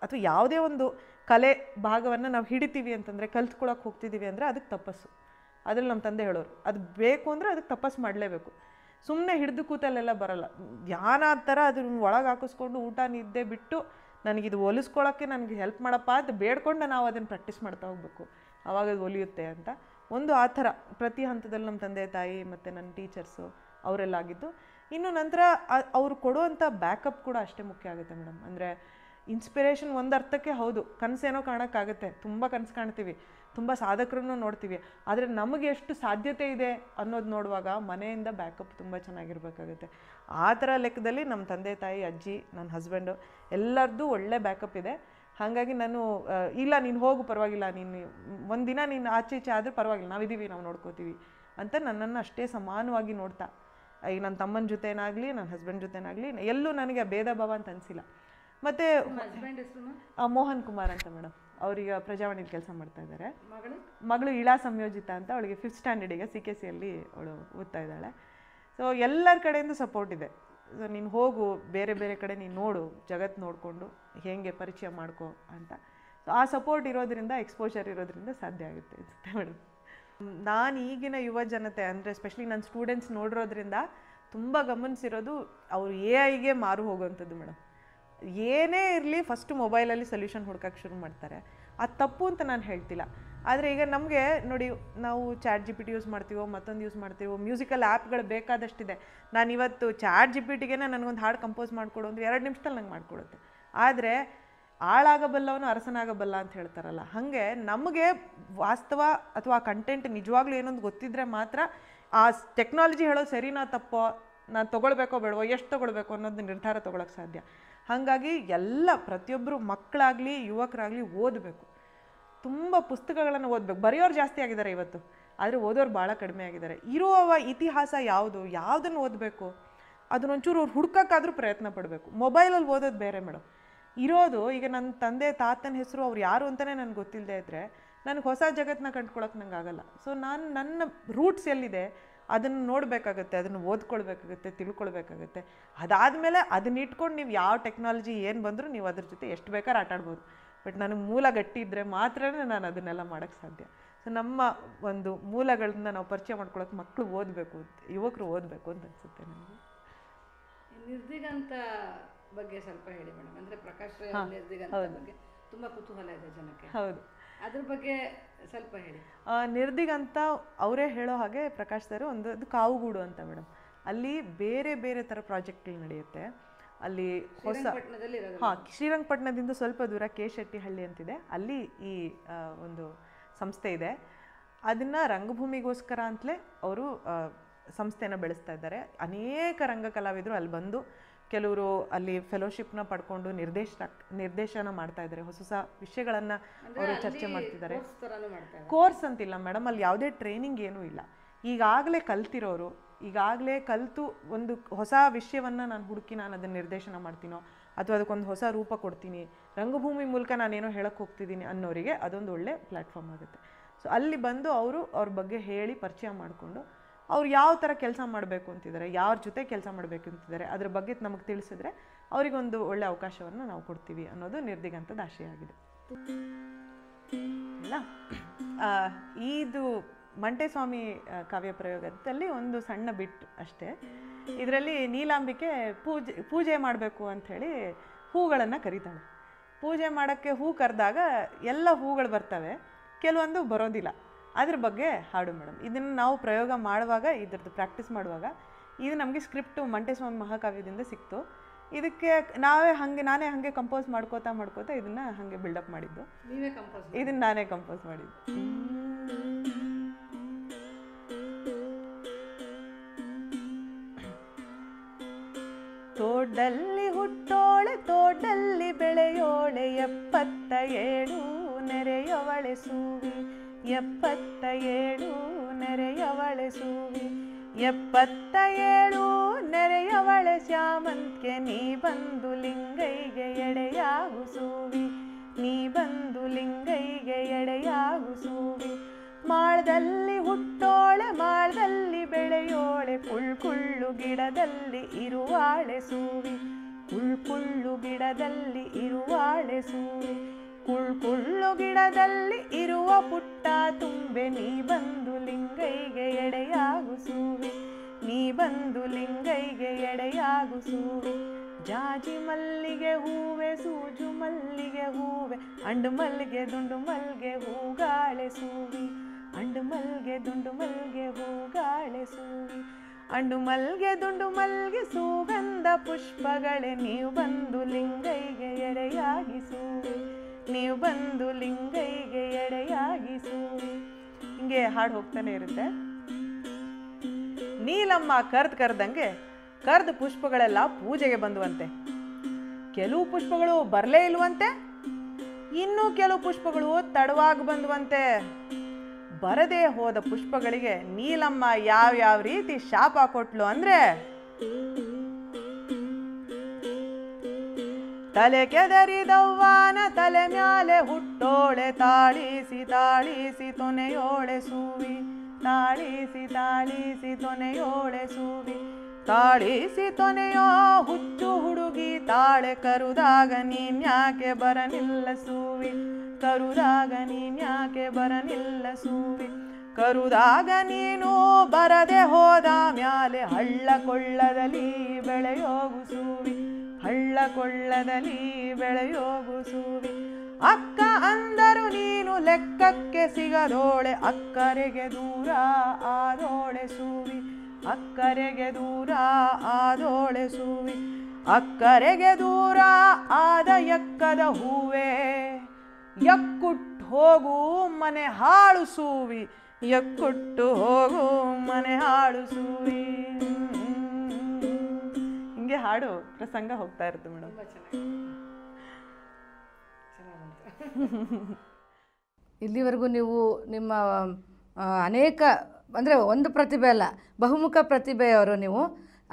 ಅಥವಾ ಯಾವುದೇ ಒಂದು ಕಲೆ ಭಾಗವನ್ನು ನಾವು ಹಿಡಿತೀವಿ ಅಂತಂದರೆ, ಕಲ್ತ್ಕೊಳಕ್ಕೆ ಹೋಗ್ತಿದ್ದೀವಿ ಅಂದರೆ ಅದಕ್ಕೆ ತಪಸ್ಸು. ಅದ್ರಲ್ಲಿ ನಮ್ಮ ತಂದೆ ಹೇಳೋರು, ಅದು ಬೇಕು ಅಂದರೆ ಅದಕ್ಕೆ ತಪಸ್ಸು ಮಾಡಲೇಬೇಕು. ಸುಮ್ಮನೆ ಹಿಡಿದು ಕೂತಲ್ಲೆಲ್ಲ ಬರಲ್ಲ. ಧ್ಯಾನ ಆ ಥರ ಅದನ್ನ ಒಳಗೆ ಹಾಕಿಸ್ಕೊಂಡು ಊಟ ನಿದ್ದೆ ಬಿಟ್ಟು ನನಗಿದು ಒಲಿಸ್ಕೊಳ್ಳೋಕ್ಕೆ ನನಗೆ ಹೆಲ್ಪ್ ಮಾಡಪ್ಪ ಅಂತ ಬೇಡ್ಕೊಂಡು ನಾವು ಅದನ್ನು ಪ್ರಾಕ್ಟೀಸ್ ಮಾಡ್ತಾ ಹೋಗಬೇಕು, ಆವಾಗ ಅದು ಒಲಿಯುತ್ತೆ ಅಂತ. ಒಂದು ಆ ಥರ ಪ್ರತಿ ಹಂತದಲ್ಲಿ ನಮ್ಮ ತಂದೆ ತಾಯಿ ಮತ್ತು ನನ್ನ ಟೀಚರ್ಸು ಅವರೆಲ್ಲ ಆಗಿದ್ದು. ಇನ್ನು ನಂತರ ಅವರು ಕೊಡುವಂಥ ಬ್ಯಾಕಪ್ ಕೂಡ ಅಷ್ಟೇ ಮುಖ್ಯ ಆಗುತ್ತೆ ಮೇಡಮ್. ಅಂದರೆ ಇನ್ಸ್ಪಿರೇಷನ್ ಒಂದು ಅರ್ಥಕ್ಕೆ ಹೌದು, ಕನಸೇನೋ ಕಾಣೋಕ್ಕಾಗುತ್ತೆ, ತುಂಬ ಕನಸು ಕಾಣ್ತೀವಿ, ತುಂಬ ಸಾಧಕರನ್ನು ನೋಡ್ತೀವಿ, ಆದರೆ ನಮಗೆ ಎಷ್ಟು ಸಾಧ್ಯತೆ ಇದೆ ಅನ್ನೋದು ನೋಡುವಾಗ ಮನೆಯಿಂದ ಬ್ಯಾಕಪ್ ತುಂಬ ಚೆನ್ನಾಗಿರ್ಬೇಕಾಗುತ್ತೆ. ಆ ಥರ ಲೆಕ್ಕದಲ್ಲಿ ನಮ್ಮ ತಂದೆ ತಾಯಿ, ಅಜ್ಜಿ, ನನ್ನ ಹಸ್ಬೆಂಡು ಎಲ್ಲರದ್ದು ಒಳ್ಳೆ ಬ್ಯಾಕಪ್ ಇದೆ. ಹಾಗಾಗಿ ನಾನು ಇಲ್ಲ ನೀನು ಹೋಗು ಪರವಾಗಿಲ್ಲ, ನೀನು ಒಂದಿನ ನೀನು ಆಚೆ ಈಚೆ ಆದರೆ ಪರವಾಗಿಲ್ಲ, ನಾವಿದ್ದೀವಿ, ನಾವು ನೋಡ್ಕೋತೀವಿ ಅಂತ ನನ್ನನ್ನು ಅಷ್ಟೇ ಸಮಾನವಾಗಿ ನೋಡ್ತಾ, ಈಗ ನನ್ನ ತಮ್ಮನ ಜೊತೆನಾಗಲಿ ನನ್ನ ಹಸ್ಬೆಂಡ್ ಜೊತೆನಾಗಲಿ ಎಲ್ಲೂ ನನಗೆ ಭೇದ ಭಾವ ಅಂತ ಅನಿಸಿಲ್ಲ. ಮತ್ತು ಮೋಹನ್ ಕುಮಾರ್ ಅಂತ ಮೇಡಮ್, ಅವ್ರೀಗ ಪ್ರಜಾವಾಣಿಲಿ ಕೆಲಸ ಮಾಡ್ತಾ ಇದ್ದಾರೆ. ಮಗಳು ಇಳಾ ಸಂಯೋಜಿತ ಅಂತ, ಅವಳಿಗೆ 5th ಸ್ಟ್ಯಾಂಡರ್ಡಿಗೆ CKCಯಲ್ಲಿ ಅವಳು ಓದ್ತಾ ಇದ್ದಾಳೆ. ಸೊ ಎಲ್ಲರ ಕಡೆಯಿಂದ ಸಪೋರ್ಟ್ ಇದೆ. ಸೊ ನೀನು ಹೋಗು, ಬೇರೆ ಬೇರೆ ಕಡೆ ನೀನು ನೋಡು, ಜಗತ್ತು ನೋಡಿಕೊಂಡು ಹೇಗೆ ಪರಿಚಯ ಮಾಡ್ಕೋ ಅಂತ. ಸೊ ಆ ಸಪೋರ್ಟ್ ಇರೋದ್ರಿಂದ, ಎಕ್ಸ್ಪೋಜರ್ ಇರೋದ್ರಿಂದ ಸಾಧ್ಯ ಆಗುತ್ತೆ ಅನಿಸುತ್ತೆ ಮೇಡಮ್. ನಾನು ಈಗಿನ ಯುವ ಜನತೆ ಅಂದರೆ ಎಸ್ಪೆಷಲಿ ನನ್ನ ಸ್ಟೂಡೆಂಟ್ಸ್ ನೋಡಿರೋದ್ರಿಂದ ತುಂಬ ಗಮನಿಸಿರೋದು, ಅವರು AI ಮಾರು ಹೋಗುವಂಥದ್ದು ಮೇಡಮ್. ಏನೇ ಇರಲಿ ಫಸ್ಟು ಮೊಬೈಲಲ್ಲಿ ಸೊಲ್ಯೂಷನ್ ಹುಡ್ಕೋಕ್ಕೆ ಶುರು ಮಾಡ್ತಾರೆ. ಅದು ತಪ್ಪು ಅಂತ ನಾನು ಹೇಳ್ತಿಲ್ಲ. ಆದರೆ ಈಗ ನಮಗೆ ನೋಡಿ, ನಾವು ChatGPT ಯೂಸ್ ಮಾಡ್ತೀವೋ, ಮತ್ತೊಂದು ಯೂಸ್ ಮಾಡ್ತೀವೋ, ಮ್ಯೂಸಿಕಲ್ ಆ್ಯಪ್ಗಳು ಬೇಕಾದಷ್ಟಿದೆ. ನಾನು ಇವತ್ತು ChatGPTಗೆ ನನಗೊಂದು ಹಾಡು ಕಂಪೋಸ್ ಮಾಡಿಕೊಡು ಅಂದರೆ 2 ನಿಮಿಷದಲ್ಲಿ ನಂಗೆ ಮಾಡಿಕೊಡುತ್ತೆ. ಆದರೆ ಆಳಾಗಬಲ್ಲವನು ಅರಸನಾಗಬಲ್ಲ ಅಂತ ಹೇಳ್ತಾರಲ್ಲ, ಹಾಗೆ ನಮಗೆ ವಾಸ್ತವ ಅಥವಾ ಕಂಟೆಂಟ್ ನಿಜವಾಗ್ಲೂ ಏನೊಂದು ಗೊತ್ತಿದ್ದರೆ ಮಾತ್ರ ಆ ಟೆಕ್ನಾಲಜಿ ಹೇಳೋದು ಸರಿನಾ ತಪ್ಪೋ, ನಾನು ತೊಗೊಳ್ಬೇಕೋ ಬೇಡವೋ, ಎಷ್ಟು ತೊಗೊಳ್ಬೇಕು ಅನ್ನೋದು ನಿರ್ಧಾರ ತೊಗೊಳಕ್ಕೆ ಸಾಧ್ಯ. ಹಾಗಾಗಿ ಎಲ್ಲ ಪ್ರತಿಯೊಬ್ಬರು ಮಕ್ಕಳಾಗಲಿ ಯುವಕರಾಗಲಿ ಓದಬೇಕು, ತುಂಬ ಪುಸ್ತಕಗಳನ್ನು ಓದಬೇಕು. ಬರೆಯೋರು ಜಾಸ್ತಿ ಆಗಿದ್ದಾರೆ ಇವತ್ತು, ಆದರೆ ಓದೋರು ಭಾಳ ಕಡಿಮೆ ಆಗಿದ್ದಾರೆ. ಇರುವ ಇತಿಹಾಸ ಯಾವುದನ್ನು ಓದಬೇಕು ಅದನ್ನೊಂಚೂರು ಅವ್ರು ಹುಡ್ಕೋಕ್ಕಾದ್ರೂ ಪ್ರಯತ್ನ ಪಡಬೇಕು. ಮೊಬೈಲಲ್ಲಿ ಓದೋದು ಬೇರೆ ಮೇಡಮ್. ಇರೋದು ಈಗ ನನ್ನ ತಂದೆ ತಾತನ ಹೆಸರು ಅವ್ರು ಯಾರು ಅಂತಲೇ ನನಗೆ ಗೊತ್ತಿಲ್ಲದೆ ಇದ್ದರೆ ನನಗೆ ಹೊಸ ಜಗತ್ತನ್ನ ಕಂಡುಕೊಳ್ಳೋಕೆ ನಂಗೆ ಆಗಲ್ಲ. ಸೊ ನಾನು ನನ್ನ ರೂಟ್ಸ್ ಎಲ್ಲಿದೆ ಅದನ್ನು ನೋಡಬೇಕಾಗತ್ತೆ, ಅದನ್ನು ಓದ್ಕೊಳ್ಬೇಕಾಗತ್ತೆ, ತಿಳ್ಕೊಳ್ಬೇಕಾಗತ್ತೆ. ಅದಾದಮೇಲೆ ಅದನ್ನ ಇಟ್ಕೊಂಡು ನೀವು ಯಾವ ಟೆಕ್ನಾಲಜಿ ಏನು ಬಂದರೂ ನೀವು ಅದ್ರ ಜೊತೆ ಎಷ್ಟು ಬೇಕಾದ್ರೂ ಆಟಾಡ್ಬೋದು. ಬಟ್ ನನಗೆ ಮೂಲ ಗಟ್ಟಿ ಇದ್ದರೆ ಮಾತ್ರ ನಾನು ಅದನ್ನೆಲ್ಲ ಮಾಡೋಕ್ಕೆ ಸಾಧ್ಯ. ಸೊ ನಮ್ಮ ಒಂದು ಮೂಲಗಳನ್ನ ನಾವು ಪರಿಚಯ ಮಾಡ್ಕೊಳ್ಳೋಕೆ ಮಕ್ಕಳು ಓದಬೇಕು, ಯುವಕರು ಓದಬೇಕು ಅಂತ ಅನಿಸುತ್ತೆ ನನಗೆ. ನಿರ್ದಿಗಂತ ಬಗ್ಗೆ ಸ್ವಲ್ಪ ಹೇಳಿ ಮೇಡಮ್. ಅಂದರೆ ಪ್ರಕಾಶ್ ನಿರ್ದಿಗಂತ ಬಗ್ಗೆ ತುಂಬ ಕುತೂಹಲ ಇದೆ ಜನಕ್ಕೆ. ಹೌದು, ಅದ್ರ ಬಗ್ಗೆ ಸ್ವಲ್ಪ ಹೇಳಿ. ನಿರ್ದಿಗಂತ ಅವರೇ ಹೇಳೋ ಹಾಗೆ ಪ್ರಕಾಶ್ ಸರ್ ಒಂದು ಕಾವುಗೂಡು ಅಂತ ಮೇಡಮ್, ಅಲ್ಲಿ ಬೇರೆ ಬೇರೆ ಥರ ಪ್ರಾಜೆಕ್ಟ್ಗಳು ನಡೆಯುತ್ತೆ. ಅಲ್ಲಿ ಹೊಸ ಶ್ರೀರಂಗಪಟ್ಟಣದಿಂದ ಸ್ವಲ್ಪ ದೂರ ಕೆಶೆಟ್ಟಿಹಳ್ಳಿ ಅಂತಿದೆ, ಅಲ್ಲಿ ಈ ಒಂದು ಸಂಸ್ಥೆ ಇದೆ. ಅದನ್ನು ರಂಗಭೂಮಿಗೋಸ್ಕರ ಅಂತಲೇ ಅವರು ಸಂಸ್ಥೆನ ಬೆಳೆಸ್ತಾ ಇದ್ದಾರೆ. ಅನೇಕ ರಂಗ ಕಲಾವಿದರು ಅಲ್ಲಿ ಬಂದು ಕೆಲವರು ಅಲ್ಲಿ ಫೆಲೋಶಿಪ್ನ ಪಡ್ಕೊಂಡು ನಿರ್ದೇಶನ ಮಾಡ್ತಾ ಇದ್ದಾರೆ. ಹೊಸ ಹೊಸ ವಿಷಯಗಳನ್ನು ಅವರು ಚರ್ಚೆ ಮಾಡ್ತಿದ್ದಾರೆ. ಕೋರ್ಸ್ ಅಂತಿಲ್ಲ ಮೇಡಮ್, ಅಲ್ಲಿ ಯಾವುದೇ ಟ್ರೈನಿಂಗ್ ಏನೂ ಇಲ್ಲ. ಈಗಾಗಲೇ ಕಲ್ತಿರೋರು, ಈಗಾಗಲೇ ಕಲಿತು ಒಂದು ಹೊಸ ವಿಷಯವನ್ನು ನಾನು ಹುಡುಕಿ ನಾನು ಅದನ್ನು ನಿರ್ದೇಶನ ಮಾಡ್ತೀನೋ ಅಥವಾ ಅದಕ್ಕೊಂದು ಹೊಸ ರೂಪ ಕೊಡ್ತೀನಿ, ರಂಗಭೂಮಿ ಮೂಲಕ ನಾನೇನೋ ಹೇಳಕ್ಕೆ ಹೋಗ್ತಿದ್ದೀನಿ ಅನ್ನೋರಿಗೆ ಅದೊಂದು ಒಳ್ಳೆ ಪ್ಲ್ಯಾಟ್ಫಾರ್ಮ್ ಆಗುತ್ತೆ. ಸೊ ಅಲ್ಲಿ ಬಂದು ಅವರು ಅವ್ರ ಬಗ್ಗೆ ಹೇಳಿ ಪರಿಚಯ ಮಾಡಿಕೊಂಡು ಅವ್ರು ಯಾವ ಥರ ಕೆಲಸ ಮಾಡಬೇಕು ಅಂತಿದ್ದಾರೆ, ಯಾರ ಜೊತೆ ಕೆಲಸ ಮಾಡಬೇಕು ಅಂತಿದ್ದಾರೆ, ಅದ್ರ ಬಗ್ಗೆ ನಮಗೆ ತಿಳಿಸಿದ್ರೆ ಅವರಿಗೊಂದು ಒಳ್ಳೆ ಅವಕಾಶವನ್ನು ನಾವು ಕೊಡ್ತೀವಿ ಅನ್ನೋದು ನಿರ್ದಿಗಂತದ ಆಶಯ ಆಗಿದೆ. ಇಲ್ಲ, ಇದು ಮಂಟೇಸ್ವಾಮಿ ಕಾವ್ಯ ಪ್ರಯೋಗದಲ್ಲಿ ಒಂದು ಸಣ್ಣ ಬಿಟ್ ಅಷ್ಟೇ. ಇದರಲ್ಲಿ ನೀಲಾಂಬಿಕೆ ಪೂಜೆ ಮಾಡಬೇಕು ಅಂಥೇಳಿ ಹೂಗಳನ್ನು ಕರೀತಾಳೆ. ಪೂಜೆ ಮಾಡೋಕ್ಕೆ ಹೂ ಕರೆದಾಗ ಎಲ್ಲ ಹೂಗಳು ಬರ್ತವೆ, ಕೆಲವೊಂದು ಬರೋದಿಲ್ಲ. ಅದ್ರ ಬಗ್ಗೆ ಹಾಡು ಮೇಡಮ್. ಇದನ್ನು ನಾವು ಪ್ರಯೋಗ ಮಾಡುವಾಗ, ಇದ್ರದ್ದು ಪ್ರಾಕ್ಟೀಸ್ ಮಾಡುವಾಗ ಇದು ನಮಗೆ ಸ್ಕ್ರಿಪ್ಟು ಮಂಟೇಸ್ವಾಮಿ ಮಹಾಕಾವ್ಯದಿಂದ ಸಿಕ್ತು. ಇದಕ್ಕೆ ನಾನೇ ಹಾಗೆ ಕಂಪೋಸ್ ಮಾಡ್ಕೋತಾ ಇದನ್ನು ಹಾಗೆ ಬಿಲ್ಡಪ್ ಮಾಡಿದ್ದು. ಇದನ್ನು ನಾನೇ ಕಂಪೋಸ್ ಮಾಡಿದ್ದು. ತೋಟದಲ್ಲಿ ಹುಟ್ಟೋಳೆ ತೋಟದಲ್ಲಿ ಬೆಳೆಯೋಳೆ 77 ನೆರೆಯವಳೆ ಸೂವಿ 77 ನೆರೆಯವಳೆ ಸೂವಿ 77 ನೆರೆಯವಳೆ ಶ್ಯಾಮಂತ್ಗೆ ನೀ ಬಂದು ಲಿಂಗೈಗೆ ಎಡೆಯಾಗು ಸೂವಿ ನೀ ಬಂದು ಲಿಂಗೈಗೆ ಎಡೆಯಾಗು ಸೂವಿ ಮಾಳದಲ್ಲಿ ಹುಟ್ಟೋಳೆ ಮಾಳದಲ್ಲಿ ಬೆಳೆಯೋಳೆ ಕುಳ್ಳು ಗಿಡದಲ್ಲಿ ಇರುವಾಳೆ ಸೂವಿ ಕುಳ್ಳು ಗಿಡದಲ್ಲಿ ಇರುವಾಳೆ ಸೂವಿ ಕುಳ್ಳು ಗಿಡದಲ್ಲಿ ಇರುವ ಪುಟ್ಟ ತುಂಬೆ ನೀ ಬಂದು ಲಿಂಗೈಗೆ ಎಡೆಯಾಗು ಸೂವಿ ನೀ ಬಂದು ಲಿಂಗೈಗೆ ಎಡೆಯಾಗು ಸೂವಿ ಜಾಜಿ ಮಲ್ಲಿಗೆ ಹೂವೆ ಸೂಜು ಮಲ್ಲಿಗೆ ಹೂವೆ ಅಂಡು ಮಲ್ಲಿಗೆ ದುಂಡು ಮಲ್ಗೆ ಹೂಗಾಳೆ ಸೂವಿ ಅಂಡು ಮಲ್ಗೆ ದುಂಡು ಮಲ್ಗೆ ಹೂಗಾಳೆ ಸೂವಿ ಅಂಡು ಮಲ್ಗೆ ದುಂಡು ಮಲ್ಗೆ ಸುಗಂಧ ಪುಷ್ಪಗಳೇ ನೀವು ಬಂದು ಲಿಂಗೈಗೆ ಎಡೆಯಾಗಿ ಸೂವಿ ನೀವು ಬಂದು ಲಿಂಗೈಗೆ ಎಡೆಯಾಗಿ ಸೂವಿ. ಹಿಂಗೆ ಹಾಡು ಹೋಗ್ತಾನೆ ಇರುತ್ತೆ. ನೀಲಮ್ಮ ಕರ್ದಂಗೆ ಕರ್ದ ಪುಷ್ಪಗಳೆಲ್ಲ ಪೂಜೆಗೆ ಬಂದುವಂತೆ, ಕೆಲವು ಪುಷ್ಪಗಳು ಬರಲೇ ಇಲ್ವಂತೆ, ಇನ್ನೂ ಕೆಲವು ಪುಷ್ಪಗಳು ತಡವಾಗಿ ಬಂದುವಂತೆ. ಬರದೇ ಹೋದ ಪುಷ್ಪಗಳಿಗೆ ನೀಲಮ್ಮ ಯಾವ್ಯಾವ ರೀತಿ ಶಾಪ ಕೊಟ್ಲು ಅಂದ್ರೆ, ತಲೆ ಕೆದರಿದವ್ವಾನ ತಲೆ ಮ್ಯಾಲೆ ಹುಟ್ಟೋಳೆ, ತಾಳಿಸಿ ತಾಳಿಸಿ ತೊನೆಯೋಳೆ ಸೂವಿ, ತಾಳಿಸಿ ತಾಳಿಸಿ ತೊನೆಯೋಳೆ ಸೂವಿ, ತಾಳಿಸಿ ತೊನೆಯೋ ಹುಚ್ಚು ಹುಡುಗಿ ತಾಳೆ, ಕರುದಾಗ ನೀನ್ಯಾಕೆ ಬರನಿಲ್ಲ ಸೂವಿ, ಕರುದಾಗ ನೀನ್ಯಾಕೆ ಬರನಿಲ್ಲ ಸೂವಿ, ಕರುದಾಗ ನೀನು ಬರದೆ ಹೋದ ಮ್ಯಾಲೆ ಹಳ್ಳ ಕೊಳ್ಳದಲ್ಲಿ ಬೆಳೆಯೋಗು ಸೂವಿ, ಹಳ್ಳ ಕೊಳ್ಳದಲ್ಲಿ ಬೆಳೆಯೋಗು ಸೂವಿ, ಅಕ್ಕ ಅಂದರು ನೀನು ಲೆಕ್ಕಕ್ಕೆ ಸಿಗದೋಳೆ, ಅಕ್ಕರೆಗೆ ದೂರ ಆದೋಳೆ ಸೂವಿ, ಅಕ್ಕರೆಗೆ ದೂರ ಆದೋಳೆ ಸೂವಿ, ಅಕ್ಕರೆಗೆ ದೂರ ಆದ ಎಕ್ಕದ ಹೂವೇ, ಎಕ್ಕುಟ್ಟು ಹೋಗು ಮನೆ ಹಾಳು ಸೂವಿ, ಎಕ್ಕುಟ್ಟು ಹೋಗು ಮನೆ ಹಾಳು ಸೂವಿ. ಹಿಂಗೆ ಹಾಡು ಪ್ರಸಂಗ ಹೋಗ್ತಾ ಇರುತ್ತೆ ಮೇಡಮ್. ಇಲ್ಲಿವರೆಗೂ ನೀವು ನಿಮ್ಮ ಅನೇಕ ಅಂದರೆ ಒಂದು ಪ್ರತಿಭೆ ಅಲ್ಲ, ಬಹುಮುಖ ಪ್ರತಿಭೆಯವರು ನೀವು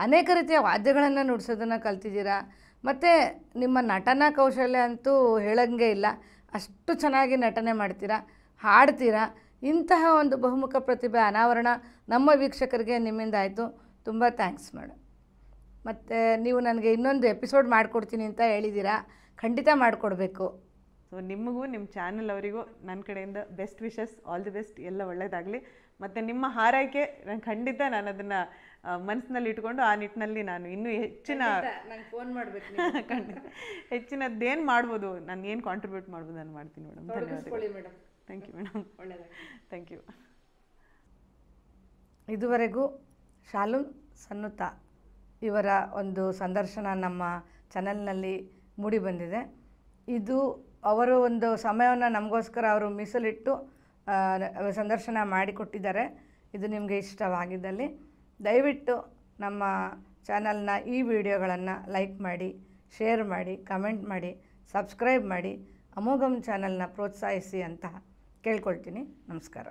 ಅನೇಕ ರೀತಿಯ ವಾದ್ಯಗಳನ್ನು ನುಡಿಸೋದನ್ನು ಕಲ್ತಿದ್ದೀರಾ. ಮತ್ತು ನಿಮ್ಮ ನಟನಾ ಕೌಶಲ್ಯ ಅಂತೂ ಹೇಳಂಗೆ ಇಲ್ಲ, ಅಷ್ಟು ಚೆನ್ನಾಗಿ ನಟನೆ ಮಾಡ್ತೀರಾ, ಹಾಡ್ತೀರಾ. ಇಂತಹ ಒಂದು ಬಹುಮುಖ ಪ್ರತಿಭೆ ಅನಾವರಣ ನಮ್ಮ ವೀಕ್ಷಕರಿಗೆ ನಿಮ್ಮಿಂದ ಆಯಿತು. ತುಂಬ ಥ್ಯಾಂಕ್ಸ್ ಮೇಡಮ್. ಮತ್ತು ನೀವು ನನಗೆ ಇನ್ನೊಂದು ಎಪಿಸೋಡ್ ಮಾಡಿಕೊಡ್ತೀನಿ ಅಂತ ಹೇಳಿದ್ದೀರಾ, ಖಂಡಿತ ಮಾಡಿಕೊಡ್ಬೇಕು. ಸೊ ನಿಮಗೂ ನಿಮ್ಮ ಚಾನಲ್ ಅವರಿಗೂ ನನ್ನ ಕಡೆಯಿಂದ best wishes, all the best, ಎಲ್ಲ ಒಳ್ಳೆಯದಾಗಲಿ. ಮತ್ತು ನಿಮ್ಮ ಹಾರೈಕೆ ಖಂಡಿತ ನಾನು ಅದನ್ನು ಮನಸ್ಸಿನಲ್ಲಿ ಇಟ್ಕೊಂಡು ಆ ನಿಟ್ಟಿನಲ್ಲಿ ನಾನು ಇನ್ನೂ ಹೆಚ್ಚಿನ ನಂಗೆ ಫೋನ್ ಮಾಡಬೇಕು, ಖಂಡಿತ ಹೆಚ್ಚಿನದ್ದೇನು ಮಾಡ್ಬೋದು, ನಾನು ಏನು ಕಾಂಟ್ರಿಬ್ಯೂಟ್ ಮಾಡ್ಬೋದು ನಾನು ಮಾಡ್ತೀನಿ ಮೇಡಮ್. ಧನ್ಯವಾದಗಳು ಮೇಡಮ್. Thank you madam. ಒಳ್ಳೆಯದಾಗಿ. Thank you. ಇದುವರೆಗೂ ಶಾಲೂನ್ ಸನ್ನುತಾ ಇವರ ಒಂದು ಸಂದರ್ಶನ ನಮ್ಮ ಚಾನಲ್ನಲ್ಲಿ ಮೂಡಿ ಬಂದಿದೆ. ಇದು ಅವರು ಒಂದು ಸಮಯವನ್ನು ನಮಗೋಸ್ಕರ ಅವರು ಮೀಸಲಿಟ್ಟು ಸಂದರ್ಶನ ಮಾಡಿಕೊಟ್ಟಿದ್ದಾರೆ. ಇದು ನಿಮಗೆ ಇಷ್ಟವಾಗಿದ್ದಲ್ಲಿ ದಯವಿಟ್ಟು ನಮ್ಮ ಚಾನಲ್ನ ಈ ವಿಡಿಯೋಗಳನ್ನು ಲೈಕ್ ಮಾಡಿ, ಶೇರ್ ಮಾಡಿ, ಕಮೆಂಟ್ ಮಾಡಿ, ಸಬ್ಸ್ಕ್ರೈಬ್ ಮಾಡಿ, ಅಮೋಘಂ ಚಾನಲ್ನ ಪ್ರೋತ್ಸಾಹಿಸಿ ಅಂತ ಕೇಳ್ಕೊಳ್ತೀನಿ. ನಮಸ್ಕಾರ.